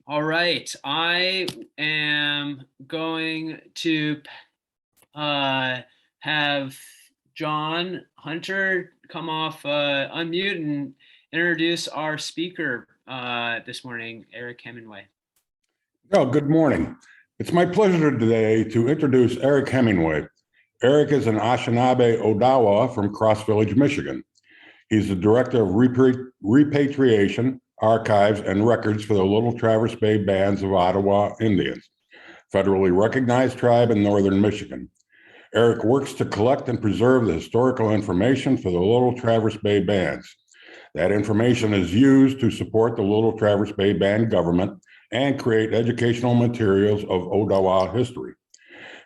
All right, I am going to have John Hunter come off unmute and introduce our speaker this morning, Eric Hemenway. Oh, good morning. It's my pleasure today to introduce Eric Hemenway. Eric is an Anishnaabe Odawa from Cross Village, Michigan. He's the Director of Repatriation, Archives, and Records for the Little Traverse Bay Bands of Ottawa Indians, federally recognized tribe in northern Michigan. Eric works to collect and preserve the historical information for the Little Traverse Bay Bands. That information is used to support the Little Traverse Bay Band government and create educational materials of Odawa history.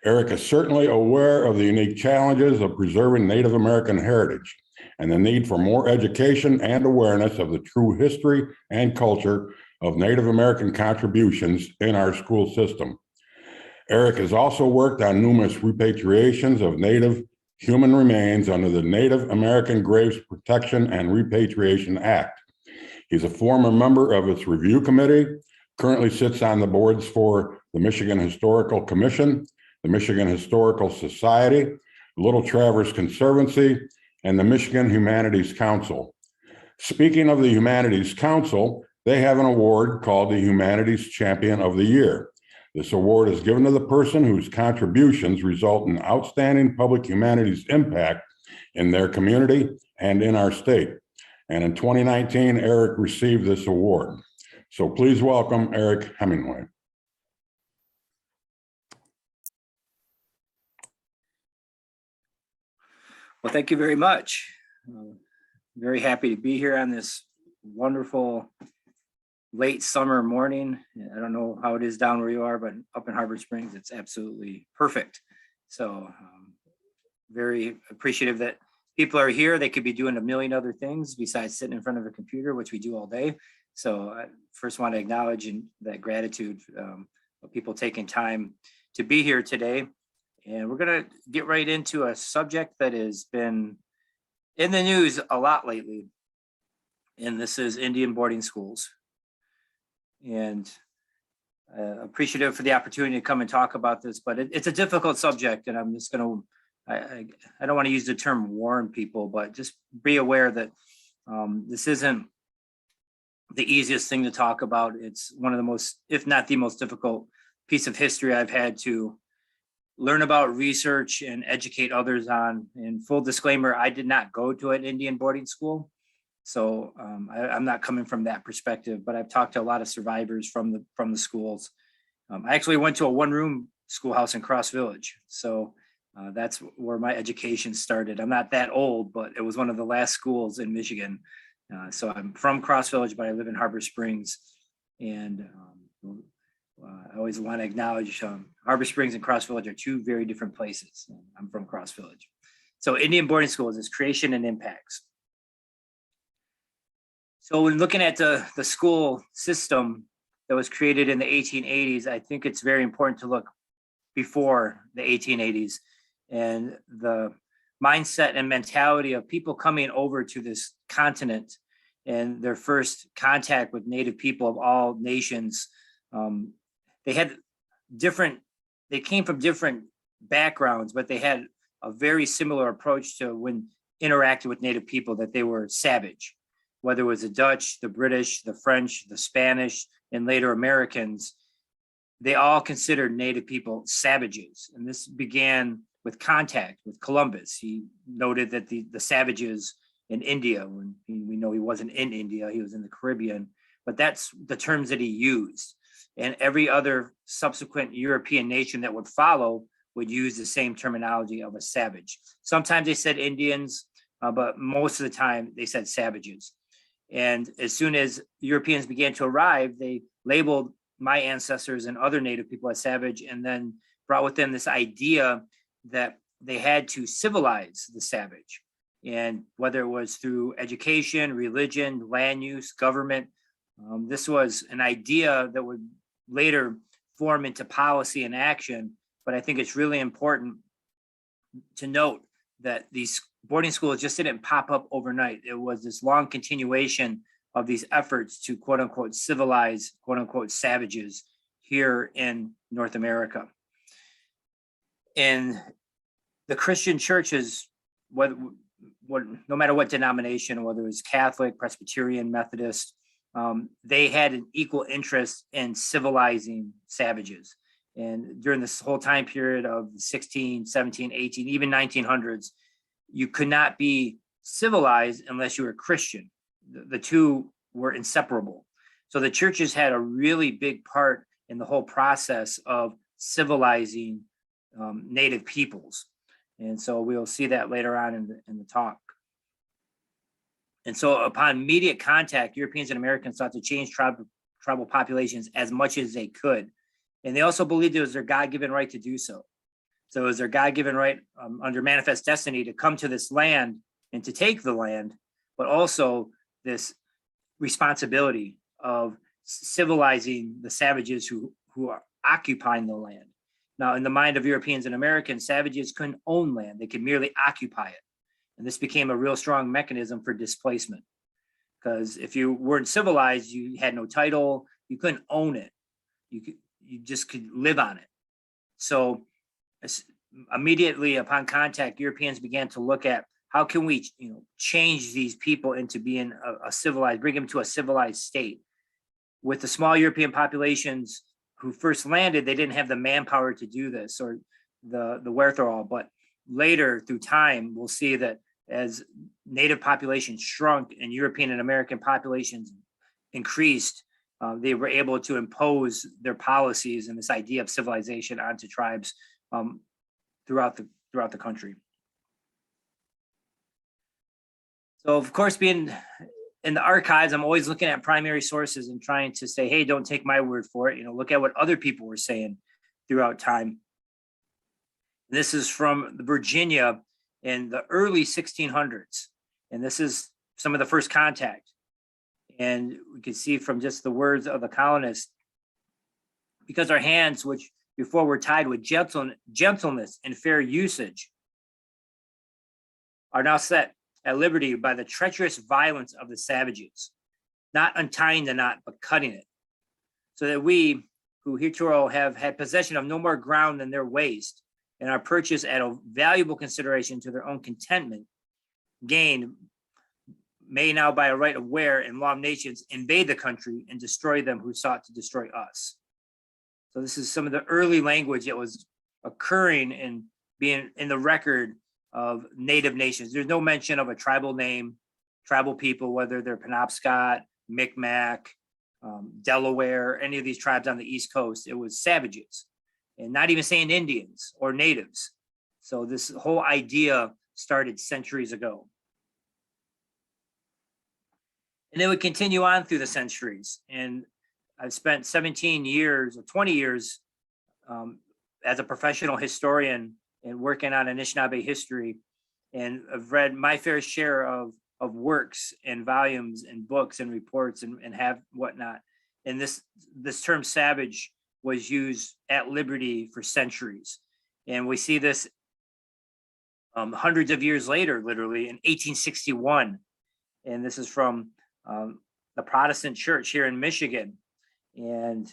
Eric is certainly aware of the unique challenges of preserving Native American heritage and the need for more education and awareness of the true history and culture of Native American contributions in our school system. Eric has also worked on numerous repatriations of Native human remains under the Native American Graves Protection and Repatriation Act. He's a former member of its review committee, currently sits on the boards for the Michigan Historical Commission, the Michigan Historical Society, Little Traverse Conservancy, and the Michigan Humanities Council. Speaking of the Humanities Council, they have an award called the Humanities Champion of the Year. This award is given to the person whose contributions result in outstanding public humanities impact in their community and in our state. And in 2019, Eric received this award. So please welcome Eric Hemenway. Well, thank you very much. Very happy to be here on this wonderful late summer morning. I don't know how it is down where you are, but up in Harbor Springs, it's absolutely perfect. So very appreciative that people are here. They could be doing a million other things besides sitting in front of a computer, which we do all day. So I first want to acknowledge that gratitude of people taking time to be here today. And we're going to get right into a subject that has been in the news a lot lately. And this is Indian boarding schools. And appreciative for the opportunity to come and talk about this, but it's a difficult subject. And I'm just going to, I don't want to use the term warn people, but just be aware that this isn't the easiest thing to talk about. It's one of the most, if not the most difficult piece of history I've had to learn about, research, and educate others on. And full disclaimer, I did not go to an Indian boarding school. So I'm not coming from that perspective, but I've talked to a lot of survivors from the schools. I actually went to a one-room schoolhouse in Cross Village. So that's where my education started. I'm not that old, but it was one of the last schools in Michigan. So I'm from Cross Village, but I live in Harbor Springs. And I always want to acknowledge Harbor Springs and Cross Village are two very different places. I'm from Cross Village. So Indian boarding schools, its creation and impacts. So when looking at the school system that was created in the 1880s, I think it's very important to look before the 1880s and the mindset and mentality of people coming over to this continent and their first contact with Native people of all nations. They came from different backgrounds, but they had a very similar approach to when interacting with Native people, that they were savage. Whether it was the Dutch, the British, the French, the Spanish, and later Americans, they all considered Native people savages. And this began with contact with Columbus. He noted that the savages in India, when we know he wasn't in India, he was in the Caribbean, but that's the terms that he used. And every other subsequent European nation that would follow would use the same terminology of a savage. Sometimes they said Indians, but most of the time they said savages. And as soon as Europeans began to arrive, they labeled my ancestors and other Native people as savage, and then brought with them this idea that they had to civilize the savage. And whether it was through education, religion, land use, government, this was an idea that would later form into policy and action. But I think it's really important to note that these boarding schools just didn't pop up overnight. It was this long continuation of these efforts to quote unquote civilize quote unquote savages here in North America. And the Christian churches, no matter what denomination, whether it was Catholic, Presbyterian, Methodist, they had an equal interest in civilizing savages. And during this whole time period of 16, 17, 18, even 1900s, you could not be civilized unless you were Christian. The two were inseparable. So the churches had a really big part in the whole process of civilizing Native peoples. And so we'll see that later on in the talk. And so upon immediate contact, Europeans and Americans sought to change tribal populations as much as they could. And they also believed it was their God-given right to do so. So it was their God-given right under manifest destiny to come to this land and to take the land, but also this responsibility of civilizing the savages who are occupying the land. Now, in the mind of Europeans and Americans, savages couldn't own land, they could merely occupy it. And this became a real strong mechanism for displacement. Because if you weren't civilized, you had no title, you couldn't own it. You just could live on it. So immediately upon contact, Europeans began to look at how can we, change these people into being a civilized, bring them to a civilized state. With the small European populations who first landed, they didn't have the manpower to do this or the wherewithal. But later, through time, we'll see that as Native populations shrunk and European and American populations increased, they were able to impose their policies and this idea of civilization onto tribes throughout the country. So, of course, being in the archives, I'm always looking at primary sources and trying to say, hey, don't take my word for it. Look at what other people were saying throughout time. This is from Virginia in the early 1600s. And this is some of the first contact. And we can see from just the words of the colonists, because our hands, which before were tied with gentleness and fair usage, are now set at liberty by the treacherous violence of the savages, not untying the knot, but cutting it, so that we, who hitherto have had possession of no more ground than their waist, and are purchased at a valuable consideration to their own contentment, gained, may now by a right of wear and law of nations invade the country and destroy them who sought to destroy us. So this is some of the early language that was occurring and being in the record of Native nations. There's no mention of a tribal name, tribal people, whether they're Penobscot, Micmac, Delaware, any of these tribes on the East Coast. It was savages, and not even saying Indians or natives. So this whole idea started centuries ago. And it would continue on through the centuries. And I've spent 17 years or 20 years as a professional historian and working on Anishnaabe history. And I've read my fair share of works and volumes and books and reports and have whatnot. And this term savage was used at liberty for centuries. And we see this hundreds of years later, literally in 1861. And this is from the Protestant church here in Michigan. And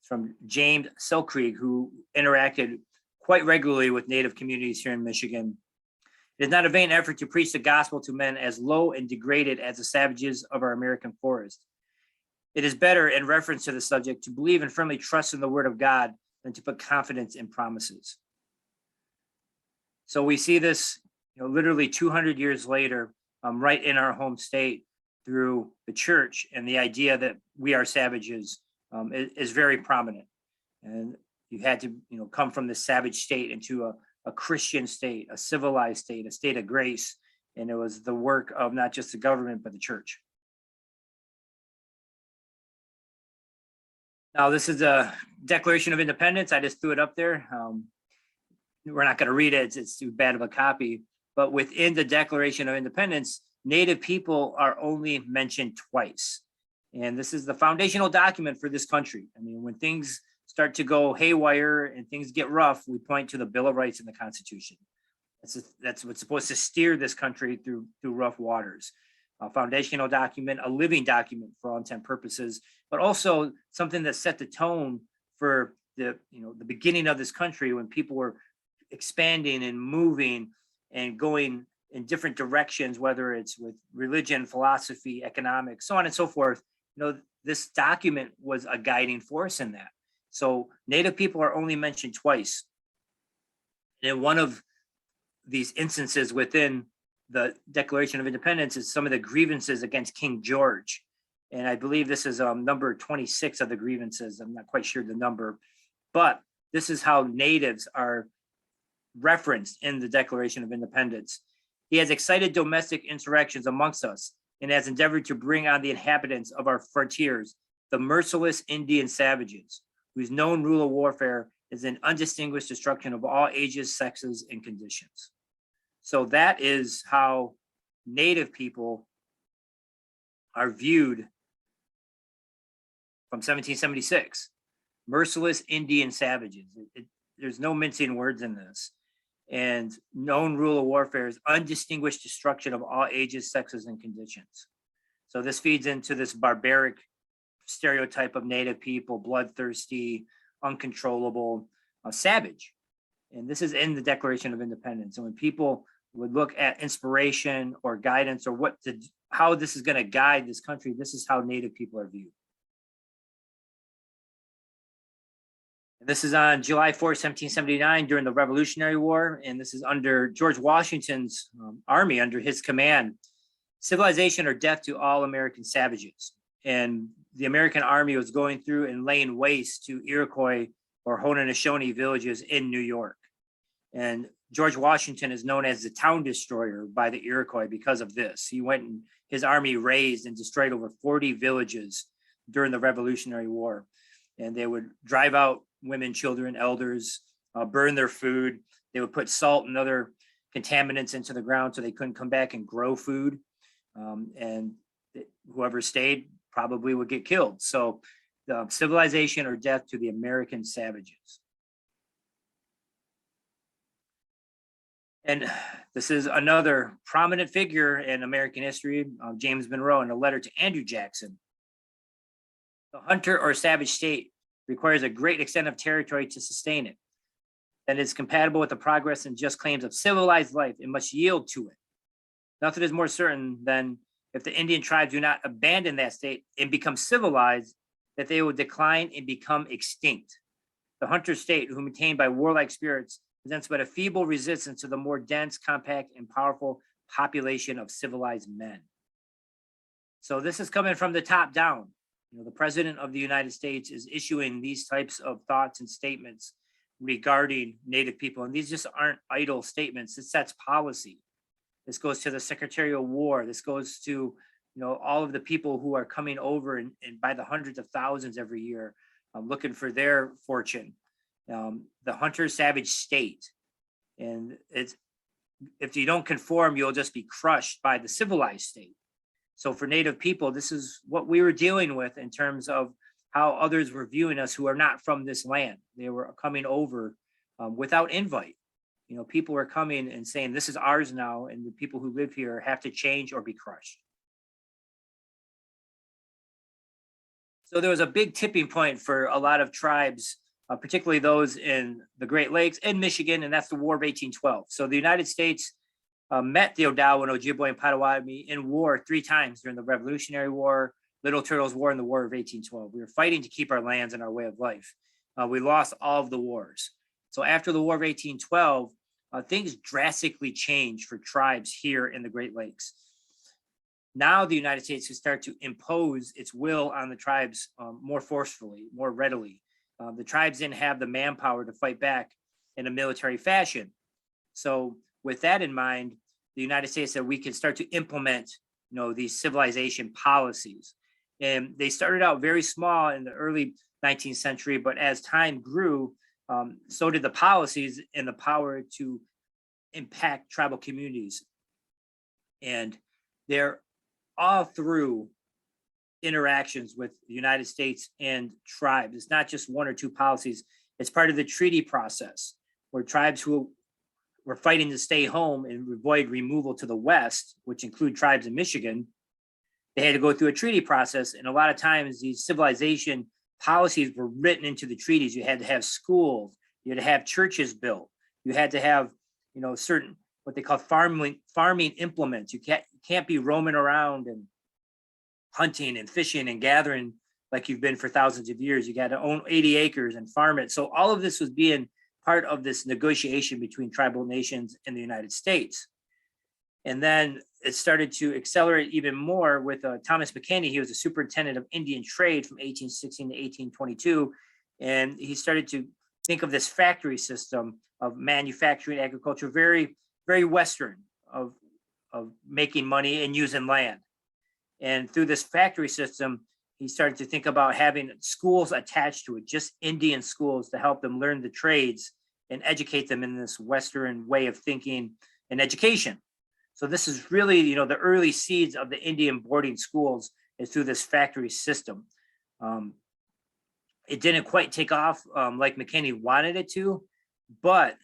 from James Selkrieg, who interacted quite regularly with Native communities here in Michigan. It is not a vain effort to preach the gospel to men as low and degraded as the savages of our American forest. It is better, in reference to the subject, to believe and firmly trust in the word of God than to put confidence in promises. So we see this, literally 200 years later, right in our home state through the church, and the idea that we are savages is very prominent. And you had to, come from the savage state into a Christian state, a civilized state, a state of grace. And it was the work of not just the government, but the church. Now, this is a Declaration of Independence. I just threw it up there. We're not going to read it. It's too bad of a copy. But within the Declaration of Independence, Native people are only mentioned twice. And this is the foundational document for this country. I mean, when things start to go haywire and things get rough, we point to the Bill of Rights and the Constitution. That's what's supposed to steer this country through rough waters. a foundational document, a living document for all intent and purposes, but also something that set the tone for the beginning of this country when people were expanding and moving and going in different directions, whether it's with religion, philosophy, economics, so on and so forth. This document was a guiding force in that. So Native people are only mentioned twice. And in one of these instances within the Declaration of Independence is some of the grievances against King George. And I believe this is number 26 of the grievances. I'm not quite sure the number, but this is how natives are referenced in the Declaration of Independence. He has excited domestic insurrections amongst us and has endeavored to bring on the inhabitants of our frontiers, the merciless Indian savages, whose known rule of warfare is an undistinguished destruction of all ages, sexes, and conditions. So that is how Native people are viewed from 1776. Merciless Indian savages. There's no mincing words in this. And known rule of warfare is undistinguished destruction of all ages, sexes, and conditions. So this feeds into this barbaric stereotype of Native people, bloodthirsty, uncontrollable, savage. And this is in the Declaration of Independence. And when people would look at inspiration or guidance or how this is going to guide this country, this is how Native people are viewed. And this is on July 4th, 1779, during the Revolutionary War. And this is under George Washington's army, under his command. Civilization or death to all American savages. And the American army was going through and laying waste to Iroquois or Haudenosaunee villages in New York. And George Washington is known as the town destroyer by the Iroquois because of this. He went and his army razed and destroyed over 40 villages during the Revolutionary War. And they would drive out women, children, elders, burn their food. They would put salt and other contaminants into the ground so they couldn't come back and grow food. And whoever stayed probably would get killed. So the civilization or death to the American savages. And this is another prominent figure in American history, James Monroe, in a letter to Andrew Jackson. The hunter or savage state requires a great extent of territory to sustain it. That is compatible with the progress and just claims of civilized life and must yield to it. Nothing is more certain than if the Indian tribes do not abandon that state and become civilized, that they will decline and become extinct. The hunter state, who maintained by warlike spirits, presents but a feeble resistance to the more dense, compact, and powerful population of civilized men. So this is coming from the top down. The President of the United States is issuing these types of thoughts and statements regarding Native people. And these just aren't idle statements. It sets policy. This goes to the Secretary of War. This goes to all of the people who are coming over and by the hundreds of thousands every year, looking for their fortune. The hunter-savage state. And if you don't conform, you'll just be crushed by the civilized state. So for Native people, this is what we were dealing with in terms of how others were viewing us who are not from this land. They were coming over without invite. People were coming and saying, this is ours now, and the people who live here have to change or be crushed. So there was a big tipping point for a lot of tribes, particularly those in the Great Lakes and Michigan, and that's the War of 1812. So the United States met the Odawa and Ojibwe and Potawatomi in war 3 times during the Revolutionary War, Little Turtles War, and the War of 1812. We were fighting to keep our lands and our way of life. We lost all of the wars. So after the War of 1812, things drastically changed for tribes here in the Great Lakes. Now the United States can start to impose its will on the tribes more forcefully, more readily. The tribes didn't have the manpower to fight back in a military fashion. So with that in mind, the United States said we could start to implement, these civilization policies. And they started out very small in the early 19th century, but as time grew, so did the policies and the power to impact tribal communities. And they're all through interactions with the United States and tribes. It's not just 1 or 2 policies. It's part of the treaty process where tribes who were fighting to stay home and avoid removal to the West, which include tribes in Michigan, they had to go through a treaty process. And a lot of times these civilization policies were written into the treaties. You had to have schools, you had to have churches built, you had to have, certain what they call farming implements. You can't be roaming around and hunting and fishing and gathering like you've been for thousands of years. You got to own 80 acres and farm it. So all of this was being part of this negotiation between tribal nations and the United States. And then it started to accelerate even more with Thomas McKinney. He was a superintendent of Indian trade from 1816 to 1822. And he started to think of this factory system of manufacturing agriculture, very, very Western, of making money and using land. And through this factory system, he started to think about having schools attached to it, just Indian schools, to help them learn the trades and educate them in this Western way of thinking and education. So this is really, the early seeds of the Indian boarding schools is through this factory system. It didn't quite take off like McKinney wanted it to, but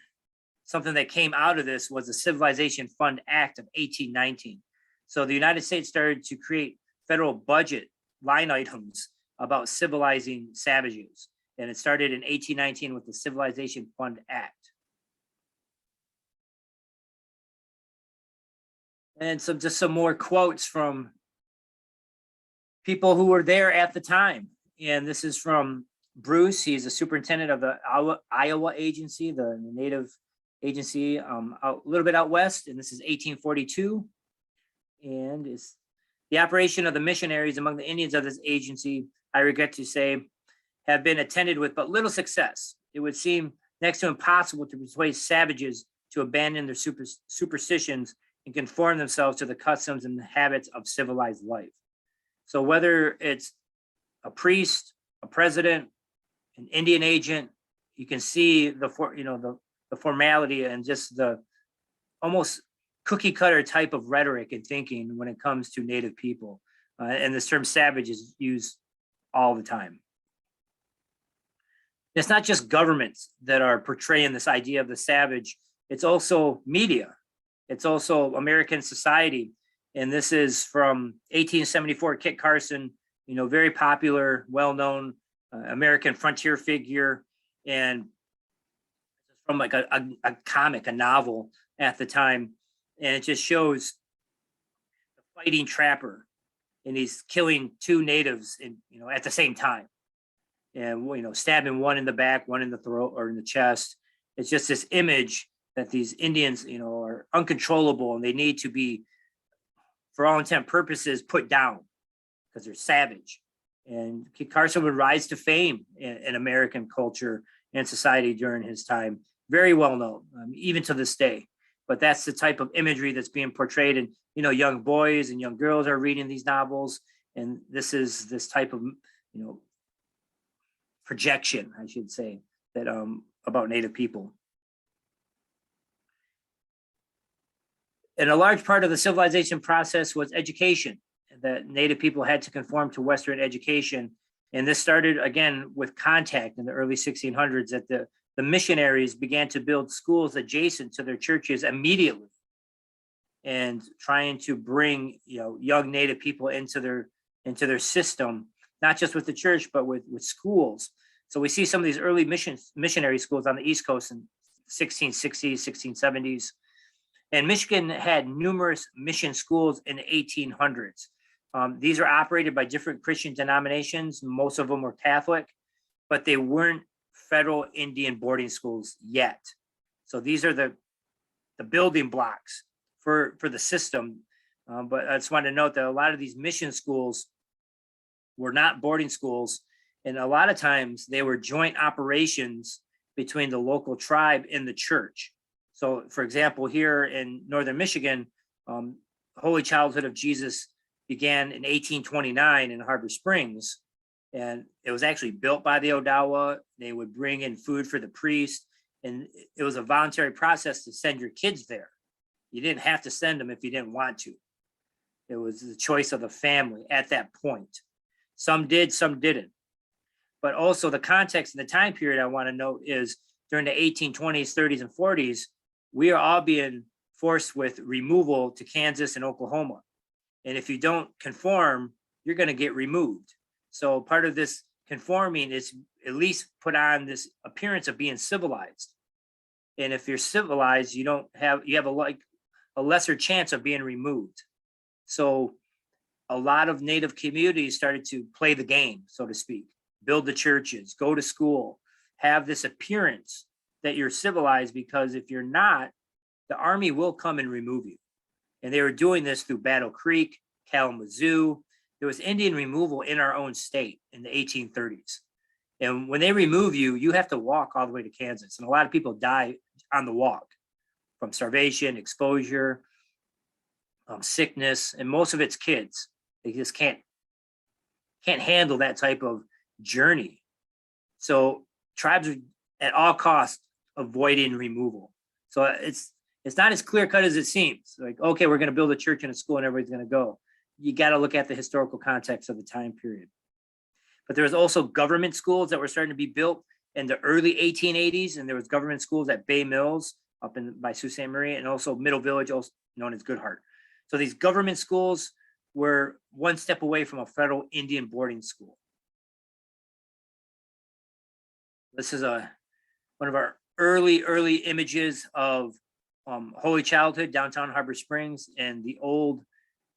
something that came out of this was the Civilization Fund Act of 1819. So the United States started to create federal budget line items about civilizing savages. And it started in 1819 with the Civilization Fund Act. And just some more quotes from people who were there at the time. And this is from Bruce. He's a superintendent of the Iowa agency, the native agency a little bit out west. And this is 1842. And it's the operation of the missionaries among the Indians of this agency, I regret to say, have been attended with but little success. It would seem next to impossible to persuade savages to abandon their superstitions and conform themselves to the customs and the habits of civilized life. So whether it's a priest, a president, an Indian agent, you can see the formality and just the almost cookie cutter type of rhetoric and thinking when it comes to Native people. And this term savage is used all the time. It's not just governments that are portraying this idea of the savage, it's also media. It's also American society. And this is from 1874, Kit Carson, very popular, well-known American frontier figure. And from like a comic, a novel at the time. And it just shows the fighting trapper, and he's killing two natives at the same time. And, stabbing one in the back, one in the throat or in the chest. It's just this image that these Indians, are uncontrollable and they need to be, for all intent and purposes, put down because they're savage. And Kit Carson would rise to fame in American culture and society during his time. Very well known, even to this day. But that's the type of imagery that's being portrayed. And, young boys and young girls are reading these novels. And this is this type of, projection, I should say, that about Native people. And a large part of the civilization process was education, that Native people had to conform to Western education. And this started, again, with contact in the early 1600s, that the missionaries began to build schools adjacent to their churches immediately and trying to bring, young Native people into their system, not just with the church, but with schools. So we see some of these early missionary schools on the East Coast in 1660s, 1670s. And Michigan had numerous mission schools in the 1800s. These are operated by different Christian denominations. Most of them were Catholic, but they weren't federal Indian boarding schools yet. So these are the building blocks for the system. But I just wanted to note that a lot of these mission schools were not boarding schools. And a lot of times they were joint operations between the local tribe and the church. So for example, here in Northern Michigan, Holy Childhood of Jesus began in 1829 in Harbor Springs. And it was actually built by the Odawa. They would bring in food for the priest. And it was a voluntary process to send your kids there. You didn't have to send them if you didn't want to. It was the choice of the family at that point. Some did, some didn't. But also the context and the time period I want to note is during the 1820s, 30s, and 40s, we are all being forced with removal to Kansas and Oklahoma. And if you don't conform, you're going to get removed. So part of this conforming is at least put on this appearance of being civilized. And if you're civilized, you have a lesser chance of being removed. So a lot of Native communities started to play the game, so to speak, build the churches, go to school, have this appearance that you're civilized, because if you're not, the army will come and remove you. And they were doing this through Battle Creek, Kalamazoo. There was Indian removal in our own state in the 1830s. And when they remove you, you have to walk all the way to Kansas. And a lot of people die on the walk from starvation, exposure, sickness, and most of it's kids. They just can't handle that type of journey. So tribes are at all costs avoiding removal. So it's not as clear cut as it seems. Like, okay, we're going to build a church and a school and everybody's going to go. You got to look at the historical context of the time period. But there was also government schools that were starting to be built in the early 1880s, and there was government schools at Bay Mills up by Sault Ste. Marie, and also Middle Village, also known as Goodhart. So these government schools were one step away from a federal Indian boarding school. This is one of our early images of Holy Childhood, downtown Harbor Springs, and the old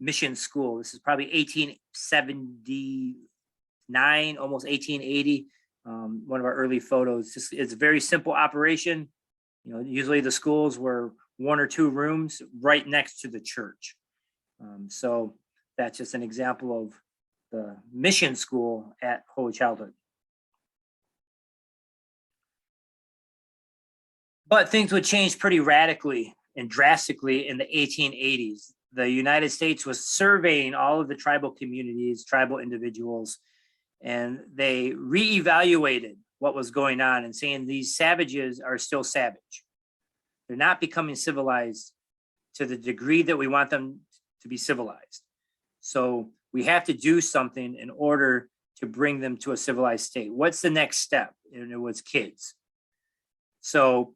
mission school. This is probably 1879, almost 1880. One of our early photos. It's a very simple operation. You know, usually the schools were 1 or 2 rooms right next to the church. So that's just an example of the mission school at Holy Childhood. But things would change pretty radically and drastically in the 1880s. The United States was surveying all of the tribal communities, tribal individuals, and they reevaluated what was going on and saying these savages are still savage. They're not becoming civilized to the degree that we want them to be civilized. So we have to do something in order to bring them to a civilized state. What's the next step? And it was kids. So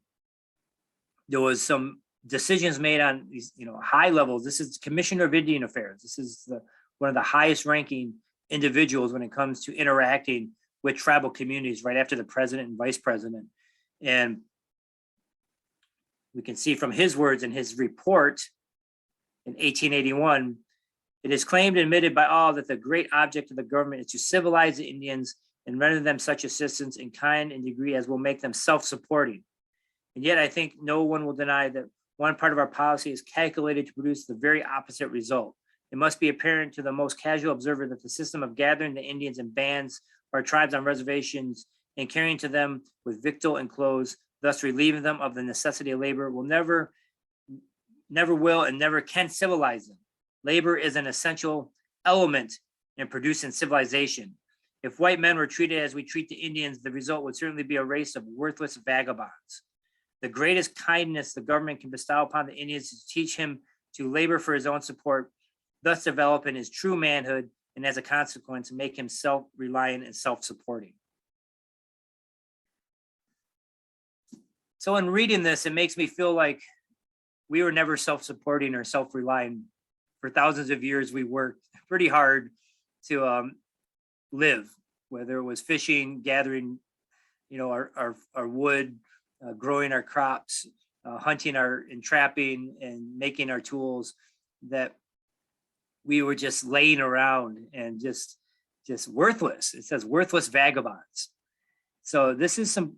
there was some decisions made on these, high levels. This is Commissioner of Indian Affairs. This is one of the highest ranking individuals when it comes to interacting with tribal communities, right after the president and vice president. And we can see from his words in his report in 1881, it is claimed and admitted by all that the great object of the government is to civilize the Indians and render them such assistance in kind and degree as will make them self-supporting. And yet I think no one will deny that one part of our policy is calculated to produce the very opposite result. It must be apparent to the most casual observer that the system of gathering the Indians in bands or tribes on reservations and carrying to them with victual and clothes, thus relieving them of the necessity of labor, will never will and never can civilize them. Labor is an essential element in producing civilization. If white men were treated as we treat the Indians, the result would certainly be a race of worthless vagabonds. The greatest kindness the government can bestow upon the Indians is to teach him to labor for his own support, thus developing his true manhood, and as a consequence, make him self-reliant and self-supporting. So in reading this, it makes me feel like we were never self-supporting or self-reliant. For thousands of years, we worked pretty hard to live, whether it was fishing, gathering, our wood, growing our crops, hunting and trapping and making our tools, that we were just laying around and just worthless. It says worthless vagabonds. So this is some,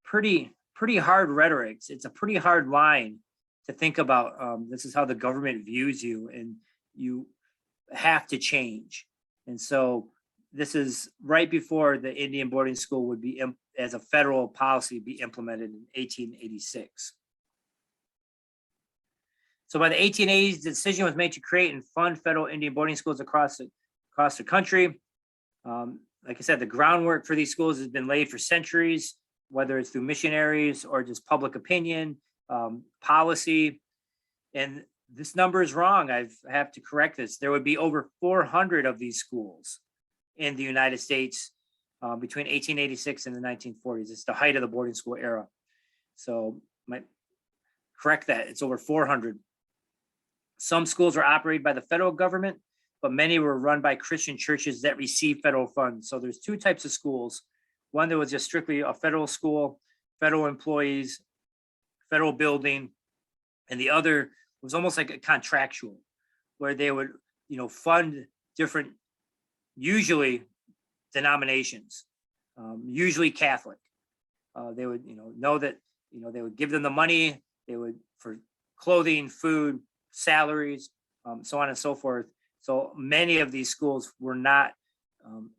pretty hard rhetoric. It's a pretty hard line to think about. This is how the government views you, and you have to change. And so this is right before the Indian boarding school would be, as a federal policy, be implemented in 1886. So by the 1880s, the decision was made to create and fund federal Indian boarding schools across the country. Like I said, the groundwork for these schools has been laid for centuries, whether it's through missionaries or just public opinion, policy. And this number is wrong. I have to correct this. There would be over 400 of these schools in the United States between 1886 and the 1940s. It's the height of the boarding school era. So might correct that. It's over 400. Some schools were operated by the federal government, but many were run by Christian churches that receive federal funds. So there's two types of schools. One that was just strictly a federal school, federal employees, federal building, and the other was almost like a contractual, where they would, fund different, usually denominations, usually Catholic. They would, know that, they would give them the money, they would for clothing, food, salaries, so on and so forth. So many of these schools were not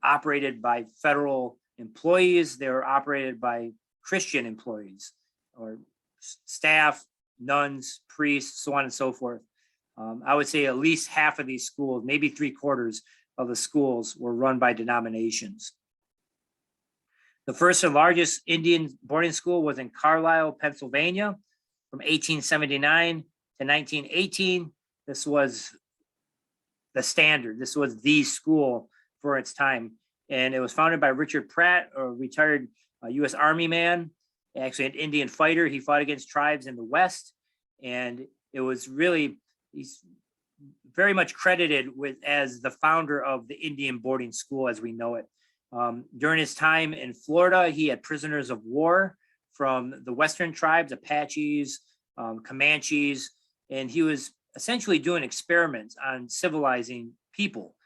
operated by federal employees. They were operated by Christian employees or staff, nuns, priests, so on and so forth. I would say at least half of these schools, maybe 3/4 of the schools, were run by denominations. The first and largest Indian boarding school was in Carlisle, Pennsylvania, from 1879 to 1918. This was the standard. This was the school for its time. And it was founded by Richard Pratt, a retired U.S. Army man, actually an Indian fighter. He fought against tribes in the West. And it was really, he's very much credited with as the founder of the Indian boarding school as we know it. During his time in Florida, he had prisoners of war from the Western tribes, Apaches, Comanches, and he was essentially doing experiments on civilizing people.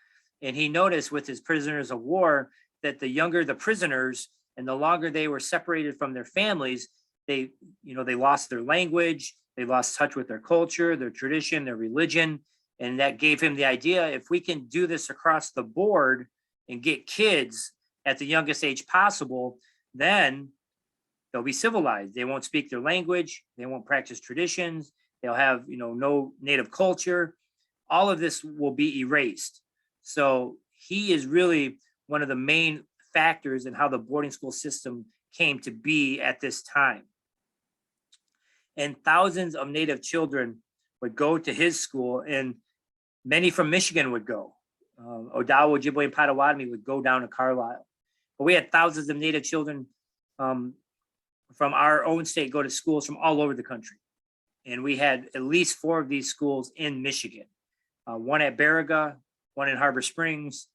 And he noticed with his prisoners of war that the younger the prisoners and the longer they were separated from their families, they lost their language, they lost touch with their culture, their tradition, their religion. And that gave him the idea, if we can do this across the board and get kids at the youngest age possible, then they'll be civilized. They won't speak their language, they won't practice traditions, they'll have no native culture. All of this will be erased. So he is really one of the main factors in how the boarding school system came to be at this time. And thousands of Native children would go to his school, and many from Michigan would go. Odawa, Ojibwe, and Potawatomi would go down to Carlisle. But we had thousands of Native children from our own state go to schools from all over the country. And we had at least 4 of these schools in Michigan. One at Baraga, one in Harbor Springs,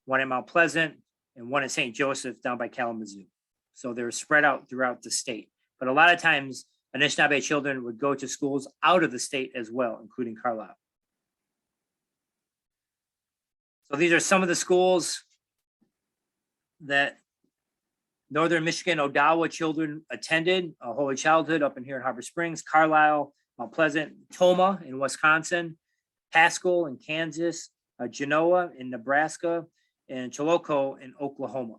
one at Mount Pleasant, and one at St. Joseph down by Kalamazoo. So they were spread out throughout the state. But a lot of times, Anishnaabe children would go to schools out of the state as well, including Carlisle. So these are some of the schools that Northern Michigan Odawa children attended. Holy Childhood up in here in Harbor Springs, Carlisle, Mount Pleasant, Toma in Wisconsin, Haskell in Kansas, Genoa in Nebraska, and Chilocco in Oklahoma.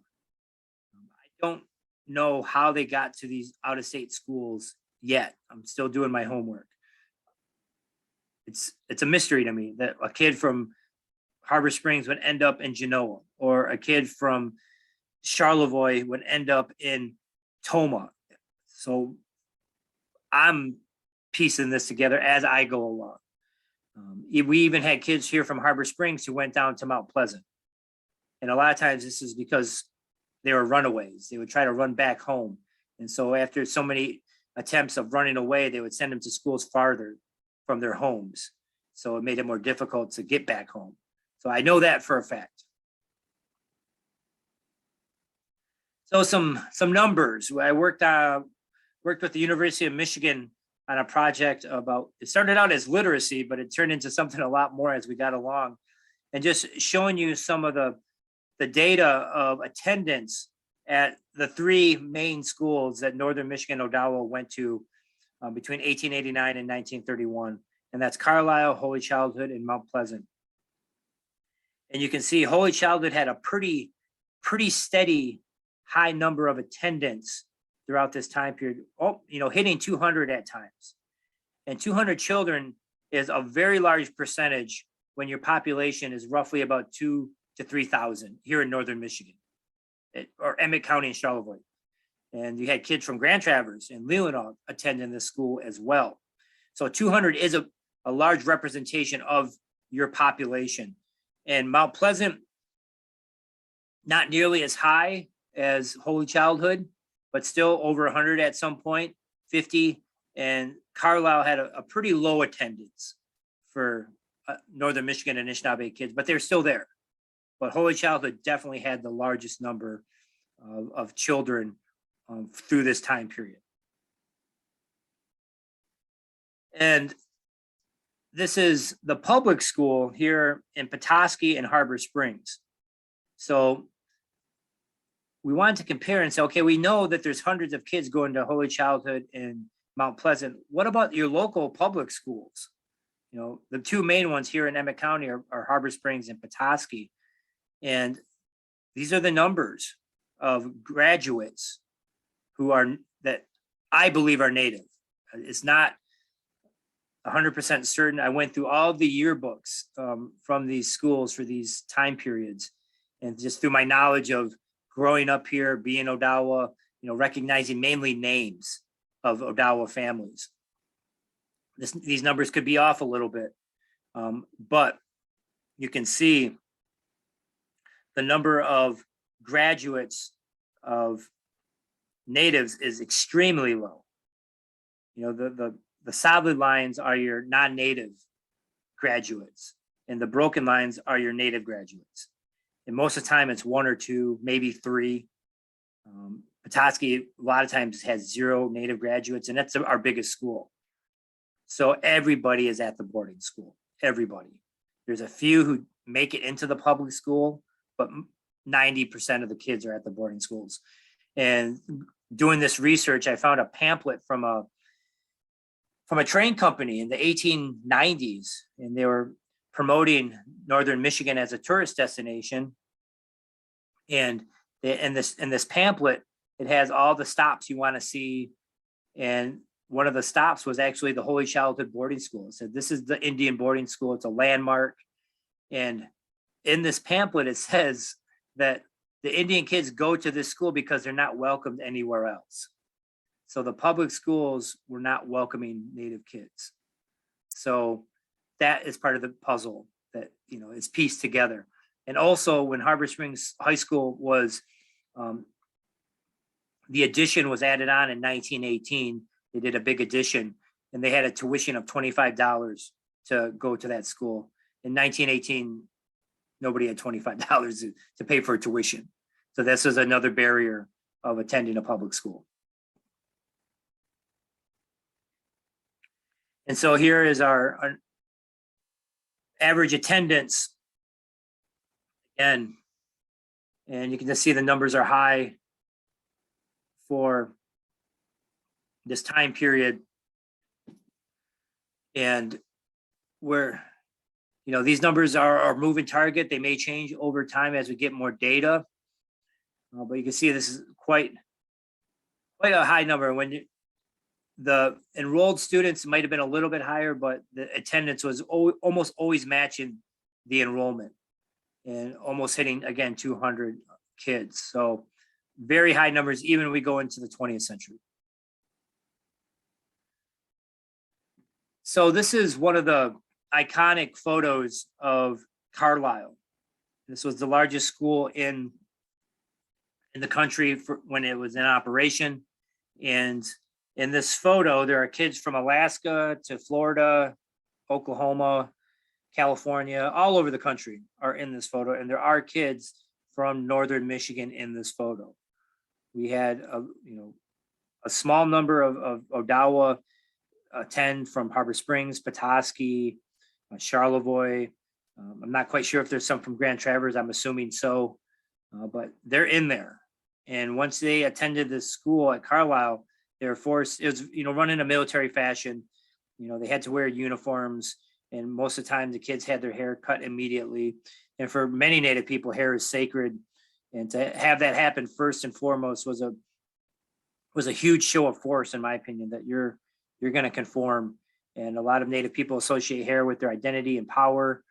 I don't know how they got to these out-of-state schools yet. I'm still doing my homework. It's a mystery to me that a kid from Harbor Springs would end up in Genoa, or a kid from Charlevoix would end up in Toma. So I'm piecing this together as I go along. We even had kids here from Harbor Springs who went down to Mount Pleasant. And a lot of times this is because they were runaways. They would try to run back home. And so after so many attempts of running away, they would send them to schools farther from their homes. So it made it more difficult to get back home. So I know that for a fact. So some numbers. I worked with the University of Michigan on a project about, it started out as literacy, but it turned into something a lot more as we got along. And just showing you some of the data of attendance at the 3 main schools that Northern Michigan Odawa went to between 1889 and 1931. And that's Carlisle, Holy Childhood, and Mount Pleasant. And you can see Holy Childhood had a pretty steady high number of attendance throughout this time period, hitting 200 at times. And 200 children is a very large percentage when your population is roughly about 2,000 to 3,000 here in Northern Michigan, or Emmett County and Charlevoix. And you had kids from Grand Traverse and Leelanau attending this school as well. So 200 is a large representation of your population. And Mount Pleasant, not nearly as high as Holy Childhood, but still over 100 at some point, 50. And Carlisle had a pretty low attendance for Northern Michigan and Anishnaabe kids, but they're still there. But Holy Childhood definitely had the largest number of children through this time period. And this is the public school here in Petoskey and Harbor Springs. So we wanted to compare and say, okay, we know that there's hundreds of kids going to Holy Childhood in Mount Pleasant. What about your local public schools? You know, the two main ones here in Emmett County are Harbor Springs and Petoskey. And these are the numbers of graduates who are, that I believe are Native. It's not 100% certain. I went through all the yearbooks from these schools for these time periods. And just through my knowledge of growing up here, being Odawa, you know, recognizing mainly names of Odawa families. These numbers could be off a little bit, but you can see the number of graduates of Natives is extremely low. You know, the solid lines are your non-Native graduates, and the broken lines are your Native graduates. And most of the time it's one or two, maybe three. Petoskey, a lot of times, has 0 Native graduates, and that's our biggest school. So everybody is at the boarding school, everybody. There's a few who make it into the public school, but 90% of the kids are at the boarding schools. And doing this research, I found a pamphlet from a train company in the 1890s, and they were promoting Northern Michigan as a tourist destination. And in this pamphlet, it has all the stops you want to see. And one of the stops was actually the Holy Childhood boarding school. It said, this is the Indian boarding school. It's a landmark. And in this pamphlet, it says that the Indian kids go to this school because they're not welcomed anywhere else. So the public schools were not welcoming Native kids. So that is part of the puzzle that, you know, is pieced together. And also when Harbor Springs High School was, the addition was added on in 1918, they did a big addition, and they had a tuition of $25 to go to that school. In 1918, nobody had $25 to pay for tuition. So this is another barrier of attending a public school. And so here is our average attendance. And you can just see the numbers are high for this time period. And we're, you know, these numbers are a moving target. They may change over time as we get more data. But you can see this is quite a high number. When the enrolled students might have been a little bit higher, but the attendance was almost always matching the enrollment and almost hitting, again, 200 kids. So very high numbers, even when we go into the 20th century. So this is one of the iconic photos of Carlisle. This was the largest school in the country when it was in operation. And in this photo, there are kids from Alaska to Florida, Oklahoma, California, all over the country are in this photo. And there are kids from Northern Michigan in this photo. We had a small number of Odawa attend from Harbor Springs, Petoskey, Charlevoix. I'm not quite sure if there's some from Grand Traverse. I'm assuming so, but they're in there. And once they attended this school at Carlisle, they were forced, it was, run in a military fashion. They had to wear uniforms, and most of the time the kids had their hair cut immediately. And for many Native people, hair is sacred. And to have that happen first and foremost was a huge show of force, in my opinion, that you're going to conform. And a lot of Native people associate hair with their identity and power.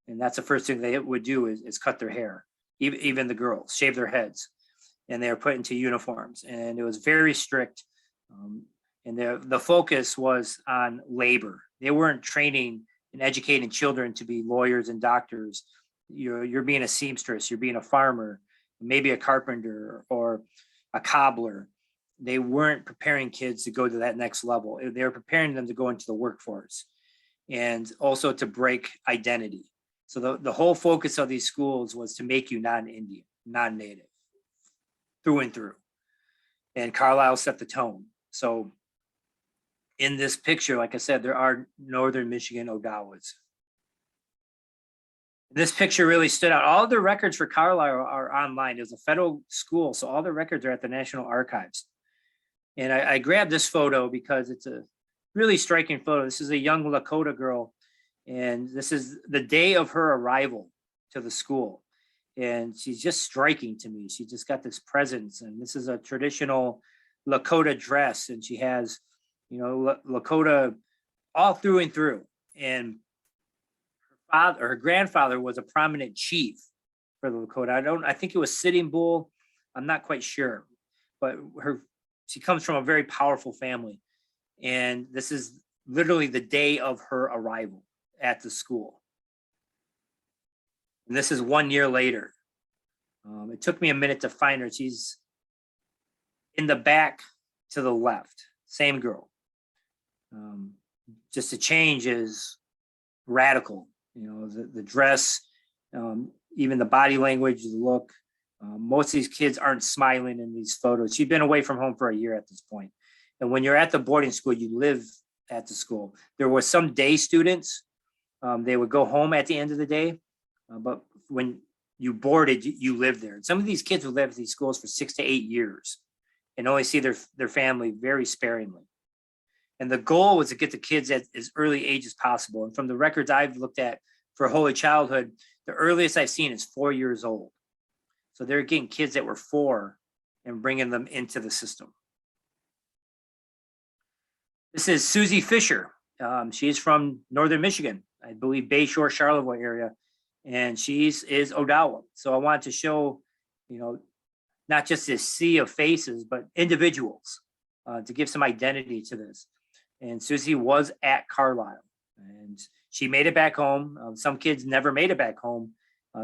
And that's the first thing they would do is cut their hair, even the girls, shave their heads. And they were put into uniforms. And it was very strict. And the focus was on labor. They weren't training and educating children to be lawyers and doctors. You're being a seamstress, you're being a farmer, maybe a carpenter or a cobbler. They weren't preparing kids to go to that next level. They were preparing them to go into the workforce. and also to break identity. So the whole focus of these schools was to make you non-Indian, non-native, through and through. And Carlisle set the tone. So in this picture, like I said, there are Northern Michigan Odawas. This picture really stood out. All the records for Carlisle are online. It was a federal school, so all the records are at the National Archives. And I grabbed this photo because it's a really striking photo. This is a young Lakota girl, and this is the day of her arrival to the school. And she's just striking to me. She just got this presence, and this is a traditional Lakota dress, and she has, you know, Lakota all through and through. And her grandfather was a prominent chief for the Lakota. I think it was Sitting Bull. I'm not quite sure, but she comes from a very powerful family. And this is literally the day of her arrival at the school. And this is 1 year later. It took me a minute to find her. She's in the back to the left, same girl. Just the change is radical. You know, the dress, even the body language, the look. Most of these kids aren't smiling in these photos. She'd been away from home for a year at this point. And when you're at the boarding school, you live at the school. There were some day students. They would go home at the end of the day. But when you boarded, you lived there. And some of these kids would live at these schools for 6 to 8 years and only see their family very sparingly. And the goal was to get the kids at as early age as possible. And from the records I've looked at for Holy Childhood, the earliest I've seen is 4 years old. So they're getting kids that were 4 and bringing them into the system. This is Susie Fisher. She's from Northern Michigan, I believe Bayshore, Charlevoix area, and is Odawa. So I wanted to show, you know, not just this sea of faces, but individuals to give some identity to this. And Susie was at Carlisle, and she made it back home. Some kids never made it back home.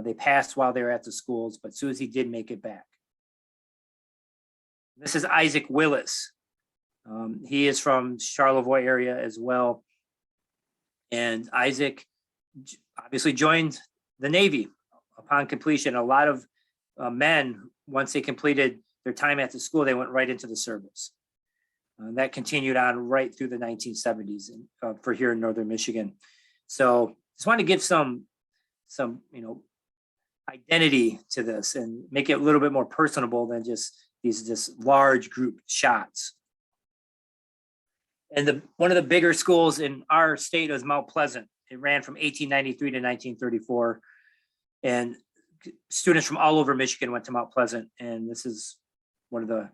They passed while they were at the schools, but Susie did make it back. This is Isaac Willis. He is from Charlevoix area as well. And Isaac obviously joined the Navy upon completion. A lot of men, once they completed their time at the school, they went right into the service. That continued on right through the 1970s for here in Northern Michigan. So just want to give some identity to this and make it a little bit more personable than just these large group shots. And one of the bigger schools in our state was Mount Pleasant. It ran from 1893 to 1934. And students from all over Michigan went to Mount Pleasant. And this is one of the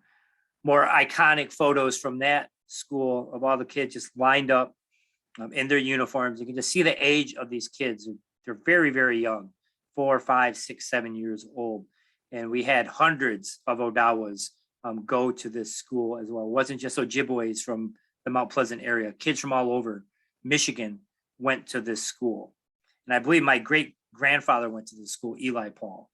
more iconic photos from that school of all the kids just lined up in their uniforms. You can just see the age of these kids. They're very, very young, 4, 5, 6, 7 years old. And we had hundreds of Odawas go to this school as well. It wasn't just Ojibways from the Mount Pleasant area. Kids from all over Michigan went to this school. And I believe my great grandfather went to the school, Eli Paul.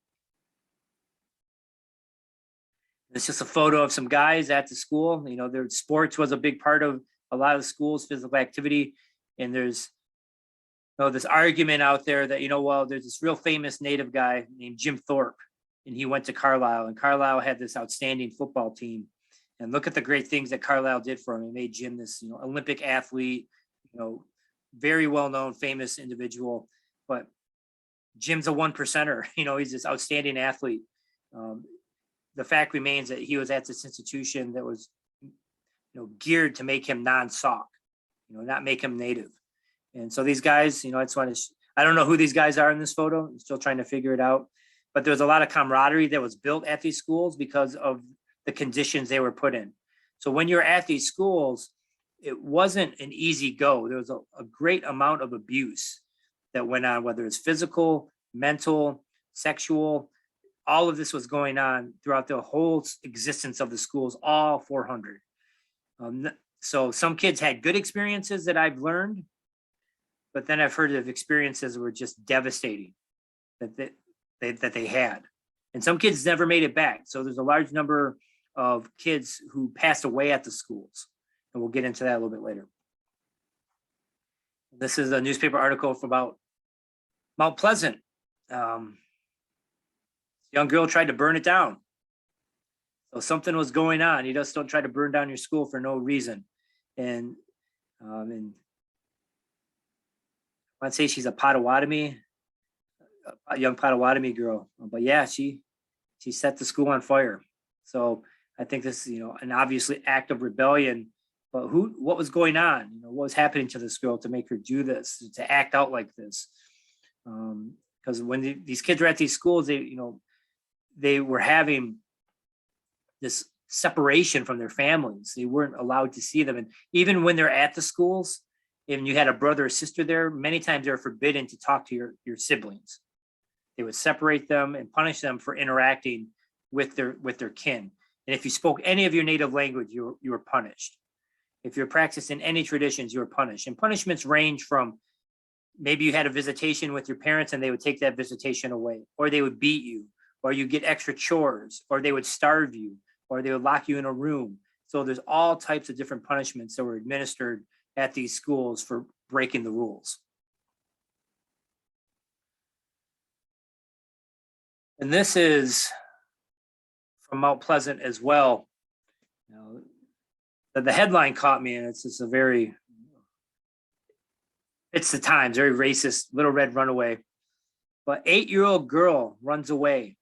It's just a photo of some guys at the school. You know, their sports was a big part of a lot of the schools, physical activity. And there's this argument out there that, there's this real famous Native guy named Jim Thorpe, and he went to Carlisle, and Carlisle had this outstanding football team. And look at the great things that Carlisle did for him. He made Jim this, Olympic athlete, very well-known, famous individual. But Jim's a 1%er. He's this outstanding athlete. The fact remains that he was at this institution that was, geared to make him non-Sauk, not make him Native. And so these guys, I don't know who these guys are in this photo. I'm still trying to figure it out. But there was a lot of camaraderie that was built at these schools because of the conditions they were put in. So when you're at these schools, it wasn't an easy go. There was a great amount of abuse that went on, whether it's physical, mental, sexual. All of this was going on throughout the whole existence of the schools, all 400. So some kids had good experiences that I've learned, but then I've heard of experiences that were just devastating that they had. And some kids never made it back. So there's a large number of kids who passed away at the schools. And we'll get into that a little bit later. This is a newspaper article about Mount Pleasant. Young girl tried to burn it down. So something was going on. You just don't try to burn down your school for no reason. And I'd say she's a Potawatomi, a young Potawatomi girl. But yeah, she set the school on fire. So I think this is, an obviously act of rebellion. But what was going on? What was happening to this girl to make her do this, to act out like this? Because when these kids were at these schools, they were having this separation from their families. They weren't allowed to see them. And even when they're at the schools, and you had a brother or sister there, many times they're forbidden to talk to your siblings. They would separate them and punish them for interacting with their kin. And if you spoke any of your native language, you were punished. If you're practicing any traditions, you were punished. And punishments range from, maybe you had a visitation with your parents and they would take that visitation away, or they would beat you, or you get extra chores, or they would starve you, or they would lock you in a room. So there's all types of different punishments that were administered at these schools for breaking the rules. And this is from Mount Pleasant as well. The headline caught me, and it's the times, very racist, little red runaway. But 8-year-old girl runs away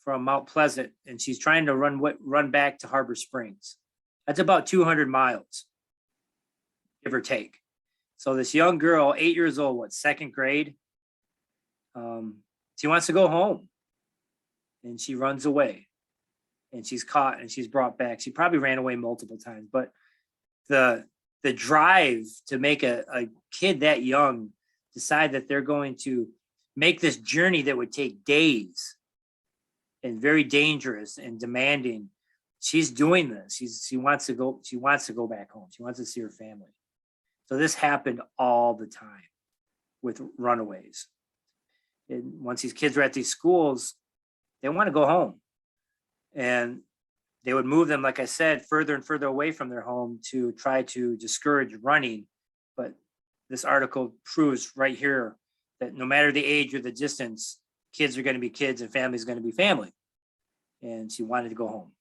from Mount Pleasant, and she's trying to run back to Harbor Springs. That's about 200 miles, give or take. So this young girl, 8 years old, second grade? She wants to go home, and she runs away, and she's caught and she's brought back. She probably ran away multiple times, but the drive to make a kid that young decide that they're going to make this journey that would take days and very dangerous and demanding. She's doing this. She wants to go back home. She wants to see her family. So this happened all the time with runaways. And once these kids are at these schools, they want to go home. And they would move them, like I said, further and further away from their home to try to discourage running. But this article proves right here that no matter the age or the distance, kids are going to be kids and families are going to be family. And she wanted to go home.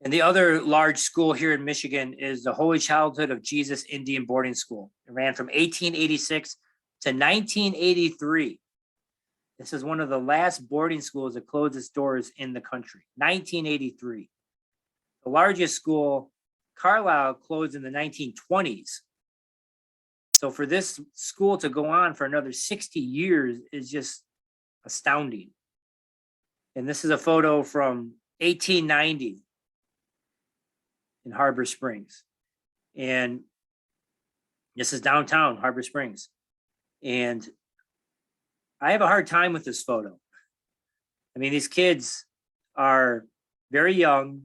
And the other large school here in Michigan is the Holy Childhood of Jesus Indian Boarding School. It ran from 1886 to 1983. This is one of the last boarding schools that closed its doors in the country, 1983. The largest school, Carlisle, closed in the 1920s. So for this school to go on for another 60 years is just astounding. And this is a photo from 1890 in Harbor Springs. And this is downtown Harbor Springs. And I have a hard time with this photo. I mean, these kids are very young.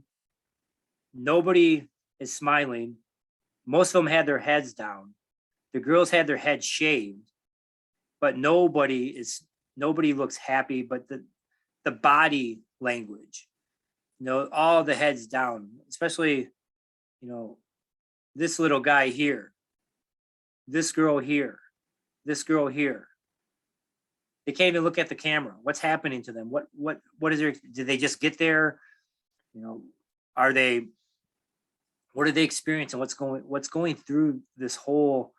Nobody is smiling. Most of them had their heads down. The girls had their heads shaved, but nobody looks happy, but the body language, all the heads down, especially, this little guy here, this girl here, this girl here. They can't even look at the camera. What's happening to them? What is there? Did they just get there? What are they experiencing? What's going through this whole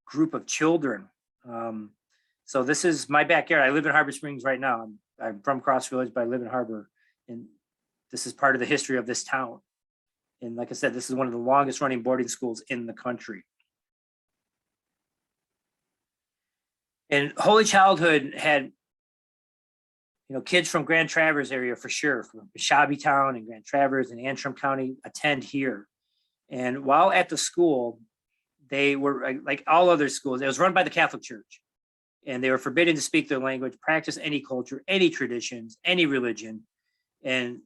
group of children? So this is my backyard. I live in Harbor Springs right now. I'm from Cross Village, but I live in Harbor, and this is part of the history of this town. And like I said, this is one of the longest running boarding schools in the country. And Holy Childhood had, kids from Grand Traverse area for sure, from Shabbytown and Grand Traverse and Antrim County attend here. And while at the school, they were like all other schools. It was run by the Catholic Church, and they were forbidden to speak their language, practice any culture, any traditions, any religion. And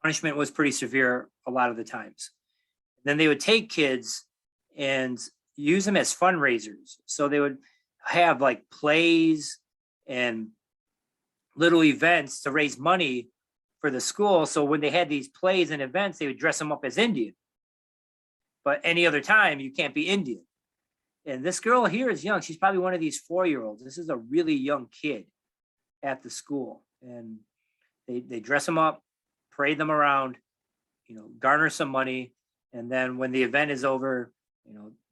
punishment was pretty severe a lot of the times. Then they would take kids and use them as fundraisers. So they would have like plays and little events to raise money for the school. So when they had these plays and events, they would dress them up as Indian. but any other time you can't be Indian. And this girl here is young. She's probably one of these 4-year-olds. This is a really young kid at the school. And they dress them up, parade them around, garner some money. And then when the event is over,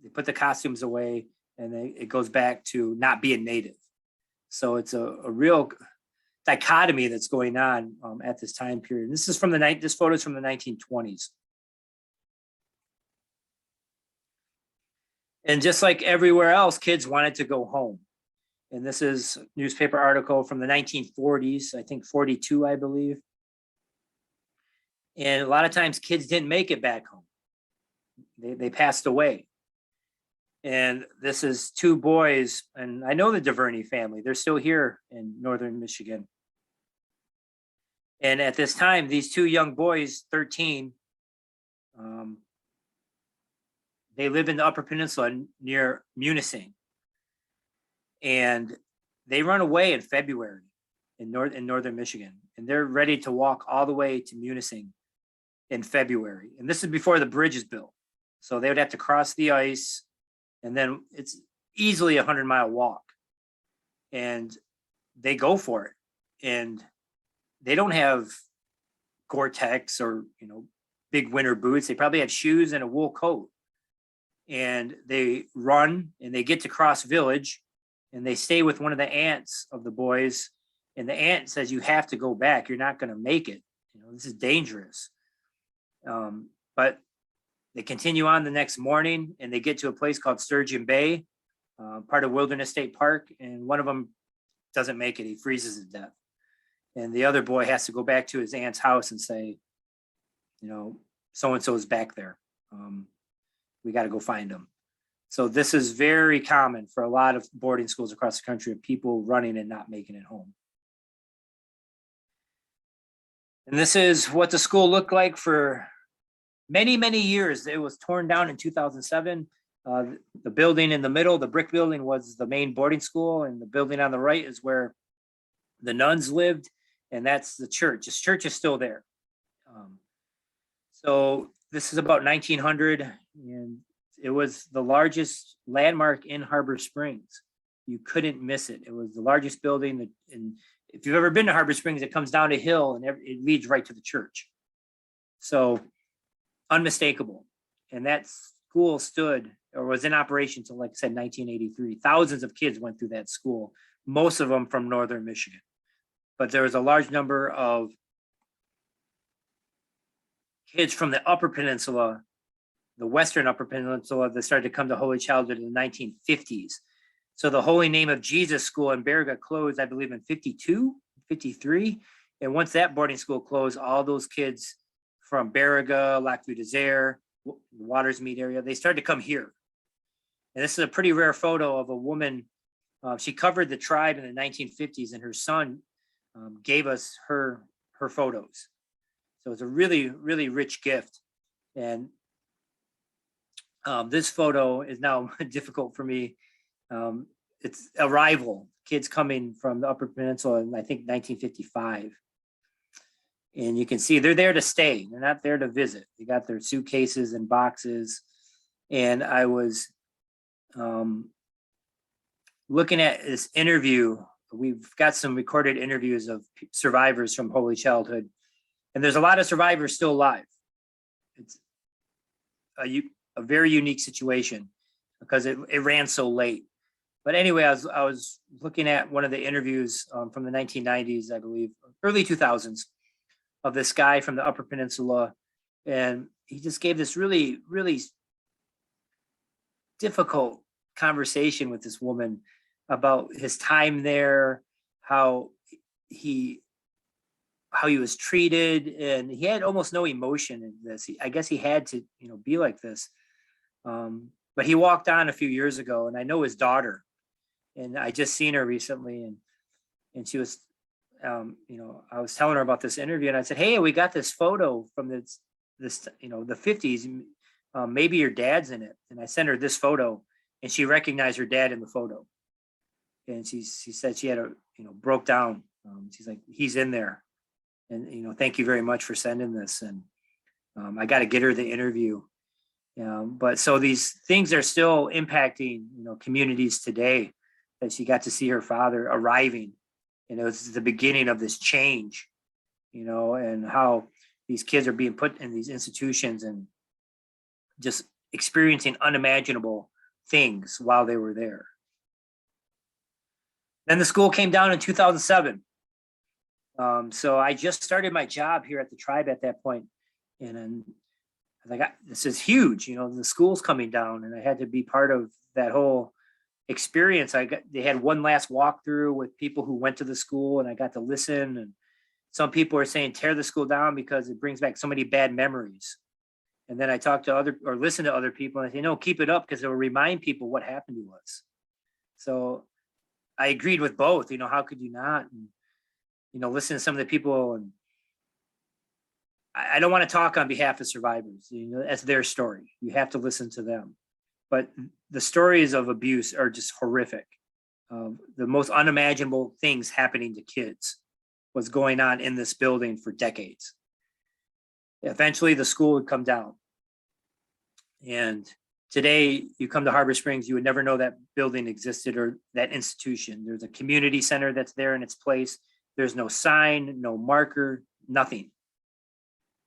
they put the costumes away and it goes back to not being native. So it's a real dichotomy that's going on at this time period. And this is from this photo is from the 1920s. And just like everywhere else, kids wanted to go home. And this is a newspaper article from the 1940s, I think 42, I believe. And a lot of times kids didn't make it back home. They passed away. And this is 2 boys, and I know the DuVernay family. They're still here in northern Michigan. And at this time, these 2 young boys, 13, they live in the Upper Peninsula near Munising. And they run away in February in northern Michigan. And they're ready to walk all the way to Munising in February. And this is before the bridge is built. So they would have to cross the ice. And then it's easily a 100-mile walk. And they go for it. And they don't have Gore-Tex or, big winter boots. They probably have shoes and a wool coat. And they run and they get to Cross Village and they stay with one of the aunts of the boys. And the aunt says, you have to go back. You're not going to make it. This is dangerous. But they continue on the next morning and they get to a place called Sturgeon Bay, part of Wilderness State Park. And one of them doesn't make it. He freezes to death. And the other boy has to go back to his aunt's house and say, so-and-so is back there. We got to go find him. So this is very common for a lot of boarding schools across the country of people running and not making it home. And this is what the school looked like for many, many years. It was torn down in 2007. The building in the middle, the brick building, was the main boarding school. And the building on the right is where the nuns lived. And that's the church. This church is still there. So this is about 1900. And it was the largest landmark in Harbor Springs. You couldn't miss it. It was the largest building. And if you've ever been to Harbor Springs, it comes down a hill and it leads right to the church. So unmistakable. And that school stood or was in operation until, like I said, 1983. Thousands of kids went through that school, most of them from northern Michigan. But there was a large number of kids from the Upper Peninsula, the Western Upper Peninsula, that started to come to Holy Childhood in the 1950s. So the Holy Name of Jesus School in Baraga closed, I believe, in 52, 53. And once that boarding school closed, all those kids from Baraga, Lac Vieux Desert, Watersmeet area, they started to come here. And this is a pretty rare photo of a woman. She covered the tribe in the 1950s, and her son gave us her photos. So it's a really, really rich gift. And this photo is now difficult for me. It's arrival, kids coming from the Upper Peninsula in, I think, 1955. And you can see they're there to stay. They're not there to visit. They got their suitcases and boxes. And I was looking at this interview. We've got some recorded interviews of survivors from Holy Childhood. And there's a lot of survivors still alive. It's a very unique situation because it ran so late. But anyway, I was looking at one of the interviews from the 1990s, I believe, early 2000s, of this guy from the Upper Peninsula. And he just gave this really, really difficult conversation with this woman about his time there, how he was treated, and he had almost no emotion in this. I guess he had to, be like this. But he walked on a few years ago, and I know his daughter, and I just seen her recently, and she was, I was telling her about this interview, and I said, "Hey, we got this photo from this, the 50s. Maybe your dad's in it." And I sent her this photo, and she recognized her dad in the photo. And she said she had broke down. She's like, "He's in there." And, thank you very much for sending this. And I got to get her the interview. But so these things are still impacting, communities today. That she got to see her father arriving, it was the beginning of this change, and how these kids are being put in these institutions and just experiencing unimaginable things while they were there. Then the school came down in 2007. So I just started my job here at the tribe at that point, and then I was like, this is huge, the school's coming down, and I had to be part of that whole experience. They had one last walkthrough with people who went to the school, and I got to listen. And some people are saying tear the school down because it brings back so many bad memories. And then I talked to listen to other people, and I say, no, keep it up because it will remind people what happened to us. So I agreed with both. How could you not? And, listen to some of the people. And I don't want to talk on behalf of survivors. That's their story. You have to listen to them. But the stories of abuse are just horrific. The most unimaginable things happening to kids was going on in this building for decades. Eventually, the school would come down. And today, you come to Harbor Springs, you would never know that building existed or that institution. There's a community center that's there in its place. There's no sign, no marker, nothing.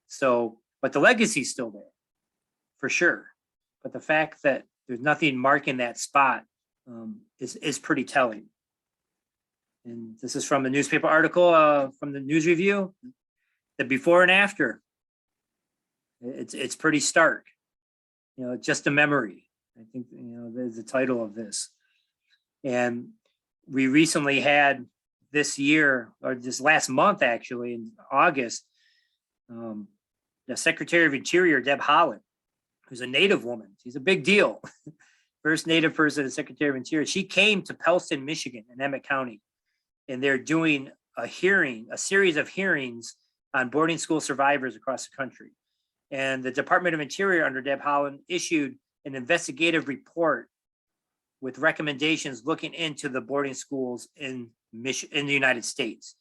So, but the legacy's still there, for sure. But the fact that there's nothing marking that spot is pretty telling. And this is from a newspaper article from the news review, the before and after. It's pretty stark. Just a memory. I think, there's the title of this. And we recently had this year, or this last month, actually, in August, the Secretary of Interior, Deb Haaland, who's a Native woman. She's a big deal. First Native person as Secretary of Interior. She came to Pellston, Michigan, in Emmett County, and they're doing a series of hearings on boarding school survivors across the country. And the Department of Interior under Deb Haaland issued an investigative report with recommendations looking into the boarding schools in the United States.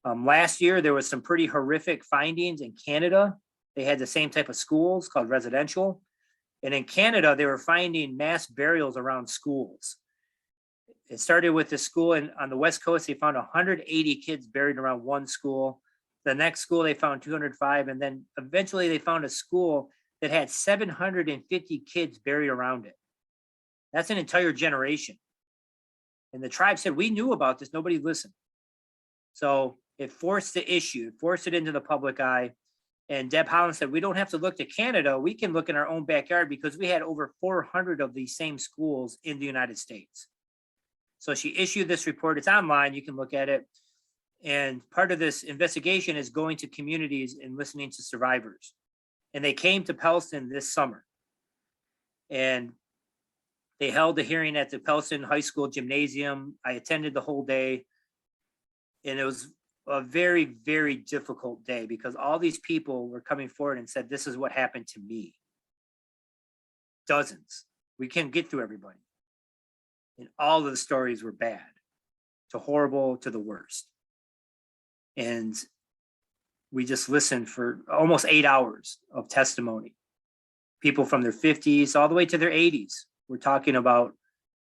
Last year, there was some pretty horrific findings in Canada. They had the same type of schools called residential. And in Canada, they were finding mass burials around schools. It started with the school on the West Coast. They found 180 kids buried around one school. The next school, they found 205. And then eventually they found a school that had 750 kids buried around it. That's an entire generation. And the tribe said, we knew about this, nobody listened. So it forced the issue, forced it into the public eye. And Deb Haaland said, we don't have to look to Canada. We can look in our own backyard because we had over 400 of these same schools in the United States. So she issued this report. It's online. You can look at it. And part of this investigation is going to communities and listening to survivors. And they came to Pellston this summer. And they held a hearing at the Pellston High School gymnasium. I attended the whole day. And it was a very, very difficult day because all these people were coming forward and said, this is what happened to me. Dozens. We can't get through everybody. And all of the stories were bad, to horrible, to the worst. And we just listened for almost 8 hours of testimony. People from their 50s all the way to their 80s were talking about,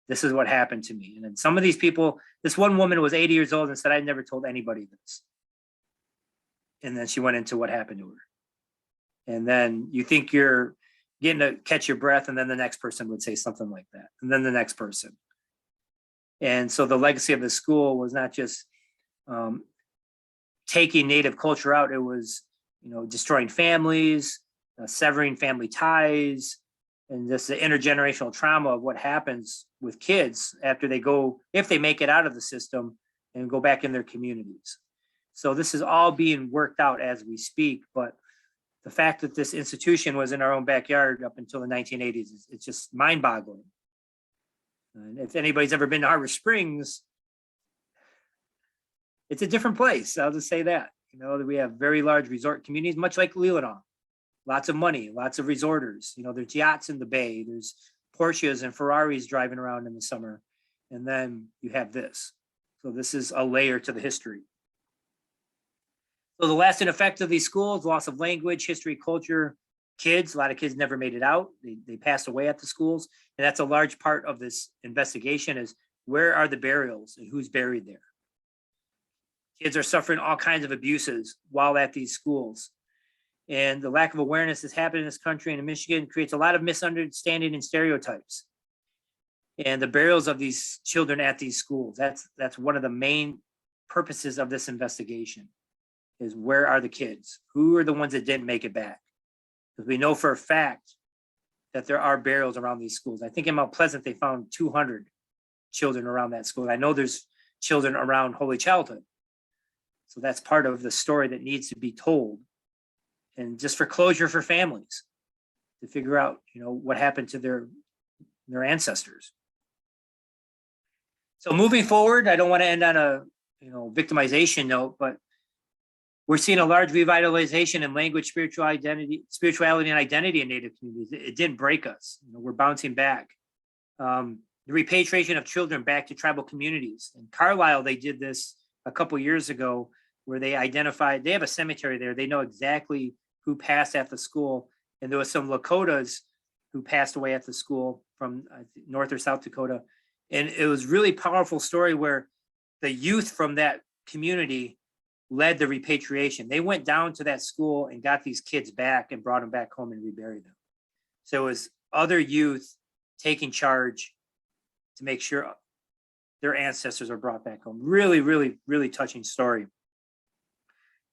this is what happened to me. And then some of these people, this one woman was 80 years old and said, I never told anybody this. And then she went into what happened to her. And then you think you're getting to catch your breath, and then the next person would say something like that. And then the next person. And so the legacy of the school was not just taking Native culture out. It was, destroying families, severing family ties, and just the intergenerational trauma of what happens with kids after they go, if they make it out of the system and go back in their communities. So this is all being worked out as we speak. But the fact that this institution was in our own backyard up until the 1980s, it's just mind-boggling. And if anybody's ever been to Harbor Springs, it's a different place. I'll just say that. We have very large resort communities, much like Leelanau. Lots of money, lots of resorters. There's yachts in the bay. There's Porsches and Ferraris driving around in the summer. And then you have this. So this is a layer to the history. So the lasting effect of these schools, loss of language, history, culture, kids. A lot of kids never made it out. They passed away at the schools. And that's a large part of this investigation is where are the burials and who's buried there? Kids are suffering all kinds of abuses while at these schools. And the lack of awareness that's happened in this country and in Michigan creates a lot of misunderstanding and stereotypes. And the burials of these children at these schools, that's one of the main purposes of this investigation is where are the kids? Who are the ones that didn't make it back? Because we know for a fact that there are burials around these schools. I think in Mount Pleasant, they found 200 children around that school. I know there's children around Holy Childhood. So that's part of the story that needs to be told. And just for closure for families to figure out, what happened to their ancestors. So moving forward, I don't want to end on a, victimization note, but we're seeing a large revitalization in language, spirituality, and identity in Native communities. It didn't break us. We're bouncing back. The repatriation of children back to tribal communities. In Carlisle, they did this a couple years ago where they identified, they have a cemetery there. They know exactly who passed at the school. And there was some Lakotas who passed away at the school from North or South Dakota. And it was really powerful story where the youth from that community led the repatriation. They went down to that school and got these kids back and brought them back home and reburied them. So it was other youth taking charge to make sure their ancestors are brought back home. Really, really, really touching story.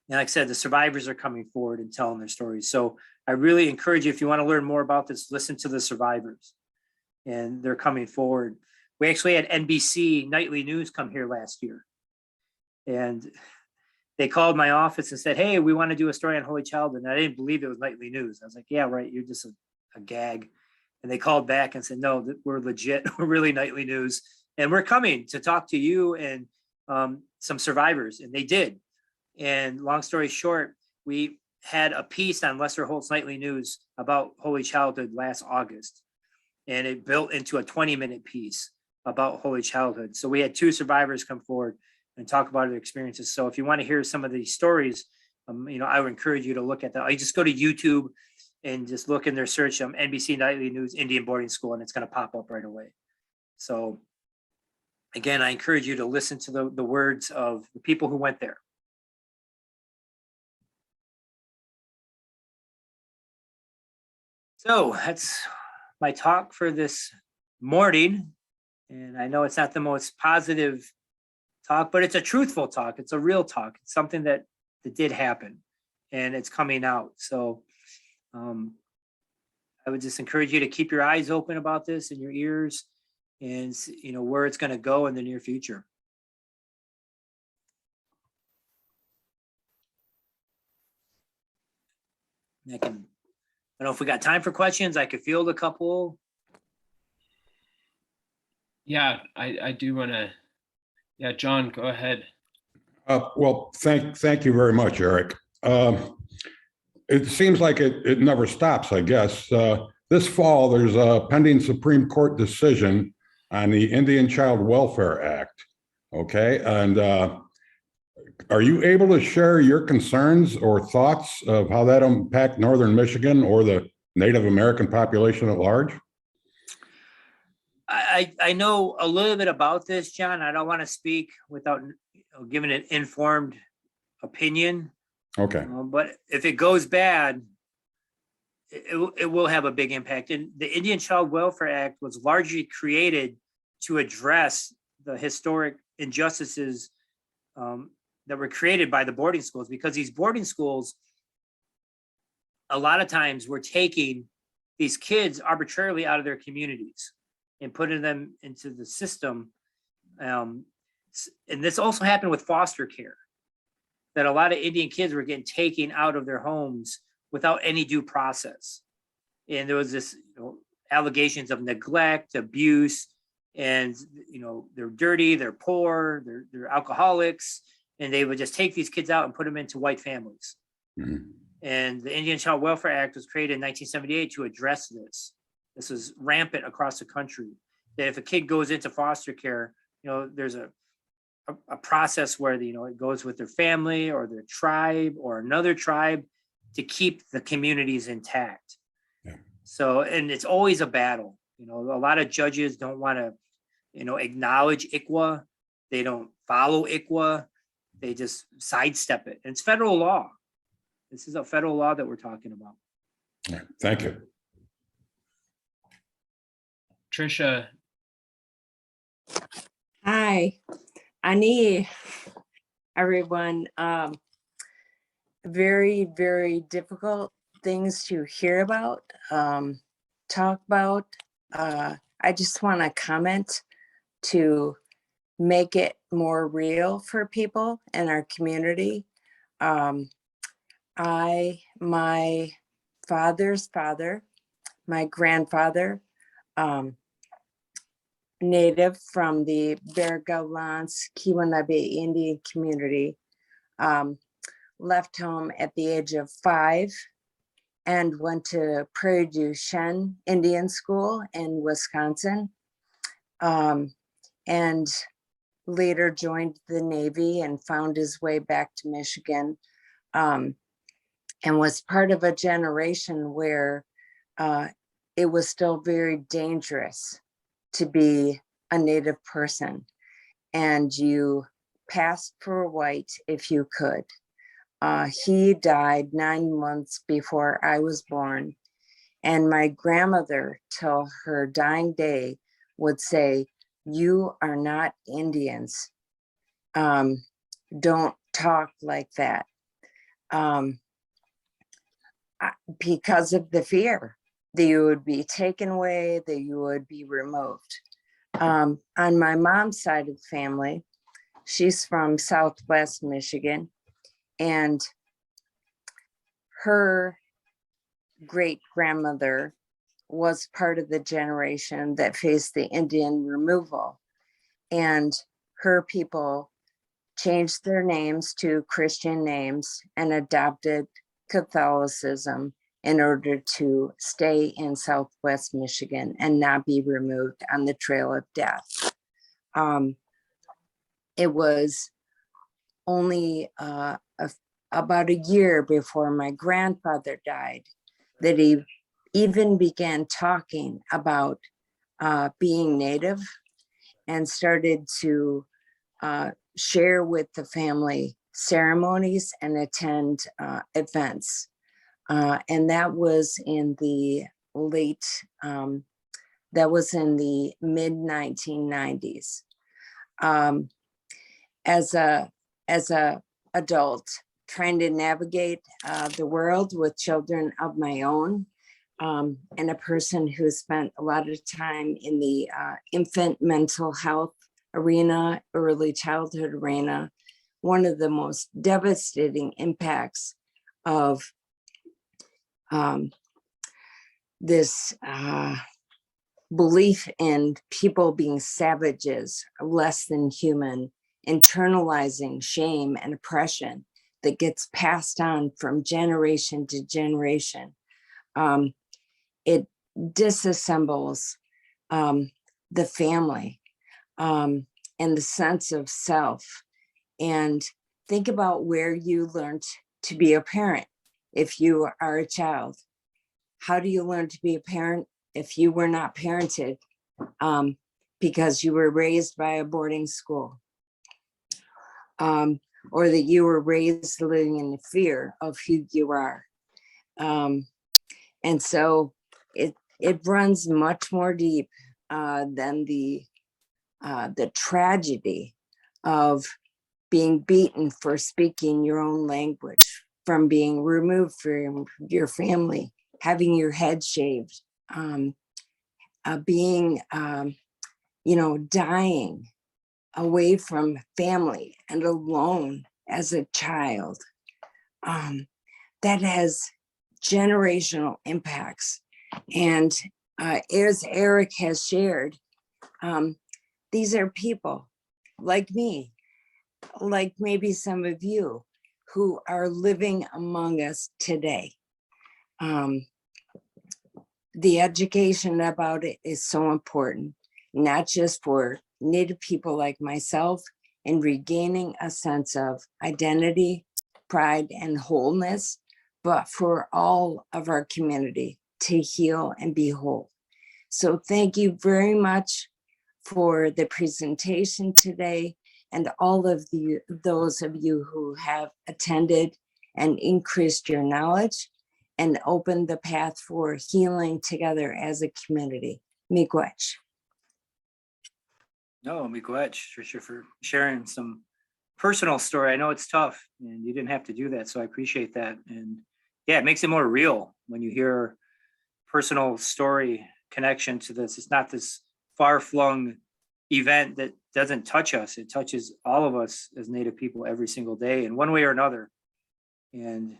And like I said, the survivors are coming forward and telling their stories. So I really encourage you, if you want to learn more about this, listen to the survivors. And they're coming forward. We actually had NBC Nightly News come here last year. And they called my office and said, hey, we want to do a story on Holy Childhood. And I didn't believe it was Nightly News. I was like, yeah, right. You're just a gag. And they called back and said, no, we're legit. We're really Nightly News. And we're coming to talk to you and some survivors. And they did. And long story short, we had a piece on Lester Holt's Nightly News about Holy Childhood last August. And it built into a 20-minute piece about Holy Childhood. So we had 2 survivors come forward and talk about their experiences. So if you want to hear some of these stories, I would encourage you to look at that. I just go to YouTube and just look in their search, NBC Nightly News Indian Boarding School, and it's going to pop up right away. So again, I encourage you to listen to the words of the people who went there. So that's my talk for this morning. And I know it's not the most positive talk, but it's a truthful talk. It's a real talk. It's something that did happen and it's coming out. So I would just encourage you to keep your eyes open about this and your ears and where it's going to go in the near future. I don't know if we got time for questions. I could field a couple. Yeah, I do want to. Yeah, John, go ahead. Well, thank you very much, Eric. It seems like it never stops, I guess. This fall, there's a pending Supreme Court decision on the Indian Child Welfare Act. Okay, and are you able to share your concerns or thoughts of how that impact Northern Michigan or the Native American population at large? I know a little bit about this, John. I don't want to speak without giving an informed opinion. Okay. But if it goes bad, it will have a big impact. And the Indian Child Welfare Act was largely created to address the historic injustices that were created by the boarding schools, because these boarding schools, a lot of times, were taking these kids arbitrarily out of their communities and putting them into the system. And this also happened with foster care, that a lot of Indian kids were getting taken out of their homes without any due process. And there was this allegations of neglect, abuse, and they're dirty, they're poor, they're alcoholics, and they would just take these kids out and put them into white families. Mm-hmm. And the Indian Child Welfare Act was created in 1978 to address this. This is rampant across the country, that if a kid goes into foster care, there's a process where it goes with their family or their tribe or another tribe to keep the communities intact. Yeah. So, and it's always a battle. You know, a lot of judges don't want to, acknowledge ICWA. They don't follow ICWA. They just sidestep it. And it's federal law. This is a federal law that we're talking about. All right, thank you. Tricia. Hi, Ani, everyone. Very, very difficult things to hear about, talk about. I just want to comment to make it more real for people in our community. My father's father, my grandfather, native from the Bergalance Keweenaw Indian community, left home at the age of 5 and went to Prairie du Chien Indian School in Wisconsin, and later joined the Navy and found his way back to Michigan, and was part of a generation where it was still very dangerous to be a Native person, and you passed for white if you could. He died 9 months before I was born, and my grandmother, till her dying day, would say, "You are not Indians. Don't talk like that," because of the fear that you would be taken away, that you would be removed. On my mom's side of the family, she's from Southwest Michigan, and her great grandmother was part of the generation that faced the Indian removal, and her people changed their names to Christian names and adopted Catholicism in order to stay in Southwest Michigan and not be removed on the trail of death. It was only about a year before my grandfather died that he even began talking about being Native, and started to share with the family ceremonies and attend events. And that was in the mid 1990s. As a adult trying to navigate the world with children of my own, and a person who spent a lot of time in the infant mental health arena, early childhood arena, one of the most devastating impacts of this belief in people being savages, less than human, internalizing shame and oppression that gets passed on from generation to generation. It disassembles the family and the sense of self. And think about where you learned to be a parent if you are a child. How do you learn to be a parent if you were not parented because you were raised by a boarding school? Or that you were raised living in the fear of who you are. And so it runs much more deep than the tragedy of being beaten for speaking your own language, from being removed from your family, having your head shaved, being, dying away from family and alone as a child. That has generational impacts. And as Eric has shared, these are people like me, like maybe some of you, who are living among us today. The education about it is so important, not just for Native people like myself, in regaining a sense of identity, pride, and wholeness, but for all of our community to heal and be whole. So thank you very much for the presentation today, and all of those of you who have attended and increased your knowledge and opened the path for healing together as a community. Miigwech. No, miigwech, Tricia, for sharing some personal story. I know it's tough and you didn't have to do that, so I appreciate that. And yeah, it makes it more real when you hear personal story connection to this. It's not this far-flung event that doesn't touch us. It touches all of us as Native people every single day in one way or another. And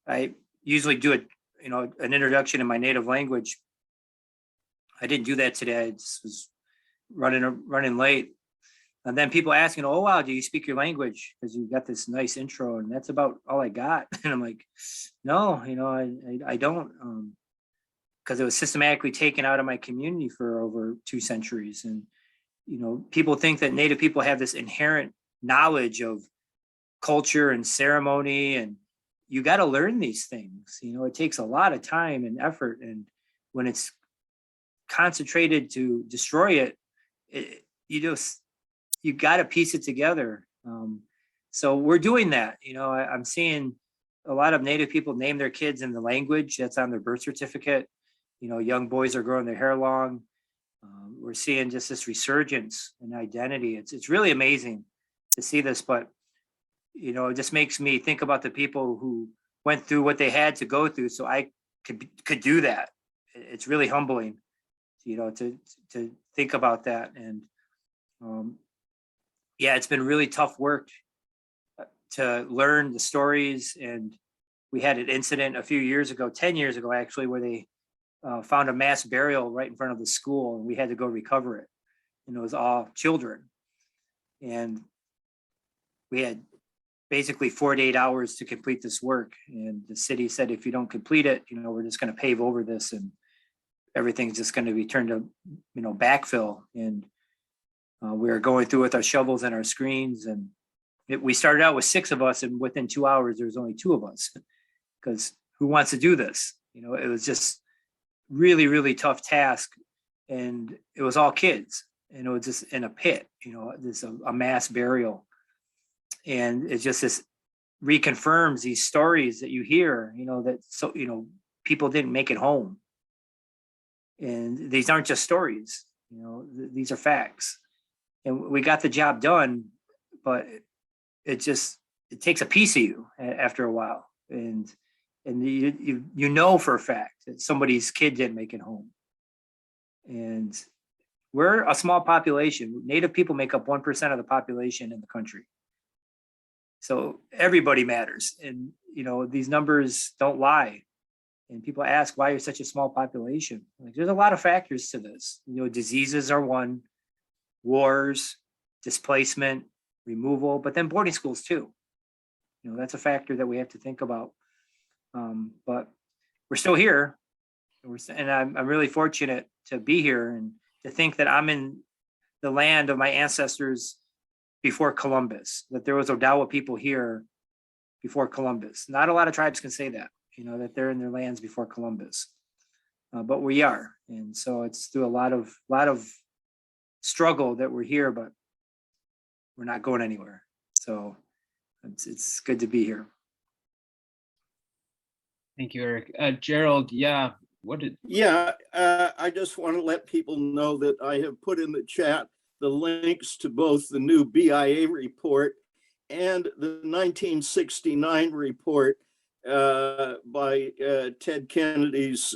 I usually do it, an introduction in my native language. I didn't do that today. I just was running late. And then people asking, oh, wow, do you speak your language? Because you got this nice intro, and that's about all I got. And I'm like, no, I don't, because it was systematically taken out of my community for over 2 centuries. And, people think that Native people have this inherent knowledge of culture and ceremony, and you got to learn these things. It takes a lot of time and effort. And when it's concentrated to destroy it, you got to piece it together. So we're doing that. I'm seeing a lot of Native people name their kids in the language that's on their birth certificate. Young boys are growing their hair long. We're seeing just this resurgence in identity. It's really amazing to see this, but it just makes me think about the people who went through what they had to go through, so I could do that. It's really humbling, to think about that. And yeah, it's been really tough work to learn the stories. And we had an incident a few years ago, 10 years ago actually, where they found a mass burial right in front of the school, and we had to go recover it. And it was all children. And we had basically 48 hours to complete this work. And the city said, if you don't complete it, we're just going to pave over this, and everything's just going to be turned to, backfill. And we were going through with our shovels and our screens. And we started out with 6 of us, and within 2 hours, there was only 2 of us, because who wants to do this? It was just really, really tough task. And it was all kids, and it was just in a pit, this a mass burial. And it's just this reconfirms these stories that you hear, that people didn't make it home. And these aren't just stories, these are facts. And we got the job done, but it takes a piece of you after a while. And you for a fact that somebody's kid didn't make it home. And we're a small population. Native people make up 1% of the population in the country. So everybody matters. And, these numbers don't lie. And people ask why you're such a small population. Like, there's a lot of factors to this. Diseases are one, wars, displacement, removal, but then boarding schools too. That's a factor that we have to think about. But we're still here. And I'm really fortunate to be here, and to think that I'm in the land of my ancestors before Columbus, that there was Odawa people here before Columbus. Not a lot of tribes can say that, that they're in their lands before Columbus, but we are. And so it's through a lot of struggle that we're here, but we're not going anywhere. So it's good to be here. Thank you, Eric. Gerald, yeah, I just want to let people know that I have put in the chat the links to both the new BIA report and the 1969 report by Ted Kennedy's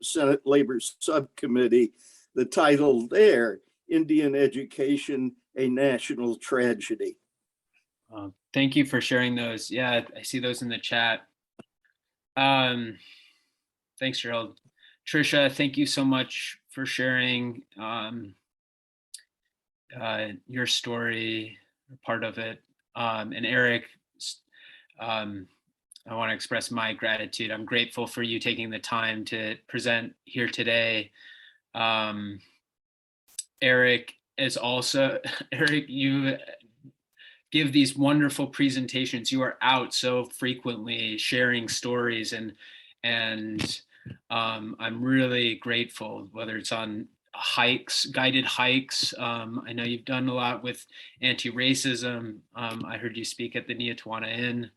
Senate Labor Subcommittee. The title there, Indian Education, a National Tragedy. Thank you for sharing those. Yeah, I see those in the chat. Thanks, Gerald. Tricia, thank you so much for sharing your story, part of it. And Eric, I want to express my gratitude. I'm grateful for you taking the time to present here today. Eric is also, Eric, you give these wonderful presentations. You are out so frequently sharing stories, and I'm really grateful, whether it's on hikes, guided hikes. I know you've done a lot with anti-racism. I heard you speak at the Niatwana Inn.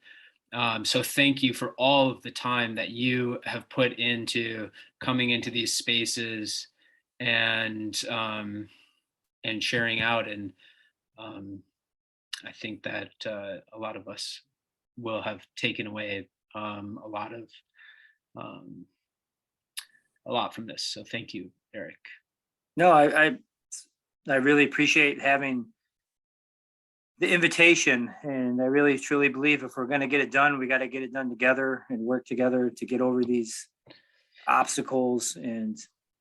So thank you for all of the time that you have put into coming into these spaces and sharing out. And I think that a lot of us will have taken away a lot from this. So thank you, Eric. No, I really appreciate having the invitation, and I really truly believe if we're going to get it done, we got to get it done together and work together to get over these obstacles and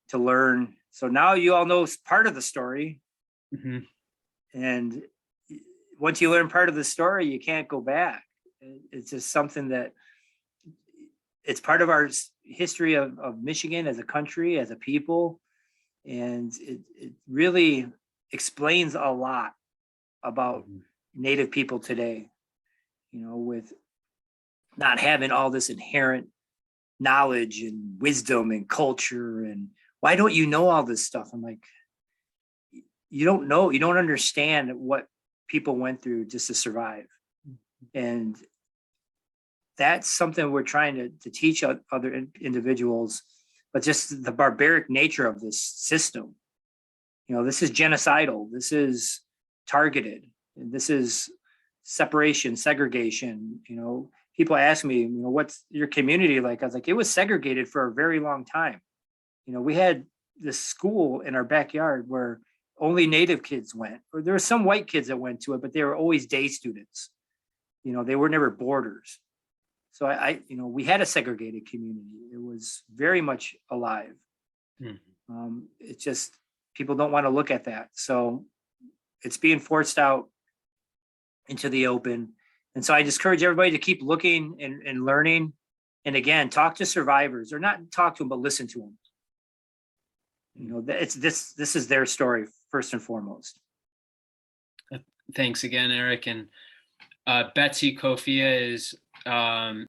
to learn. So now you all know part of the story. Mm-hmm. And once you learn part of the story, you can't go back. It's just something that it's part of our history of Michigan as a country, as a people. And it really explains a lot about Native people today, you know, with not having all this inherent knowledge and wisdom and culture. And why don't you know all this stuff? I'm like, you don't know, you don't understand what people went through just to survive. And that's something we're trying to teach other individuals, but just the barbaric nature of this system. You know, this is genocidal, this is targeted, and this is separation, segregation. You know, people ask me, you know, what's your community like? I was like, it was segregated for a very long time. You know, we had this school in our backyard where only Native kids went, or there were some white kids that went to it, but they were always day students. You know, they were never boarders. So you know, we had a segregated community. It was very much alive. It's just, people don't want to look at that. So it's being forced out into the open. And so I just encourage everybody to keep looking and learning. And again, talk to survivors, or not talk to them, but listen to them. You know, this is their story first and foremost. Thanks again, Eric. And Betsy Kofia is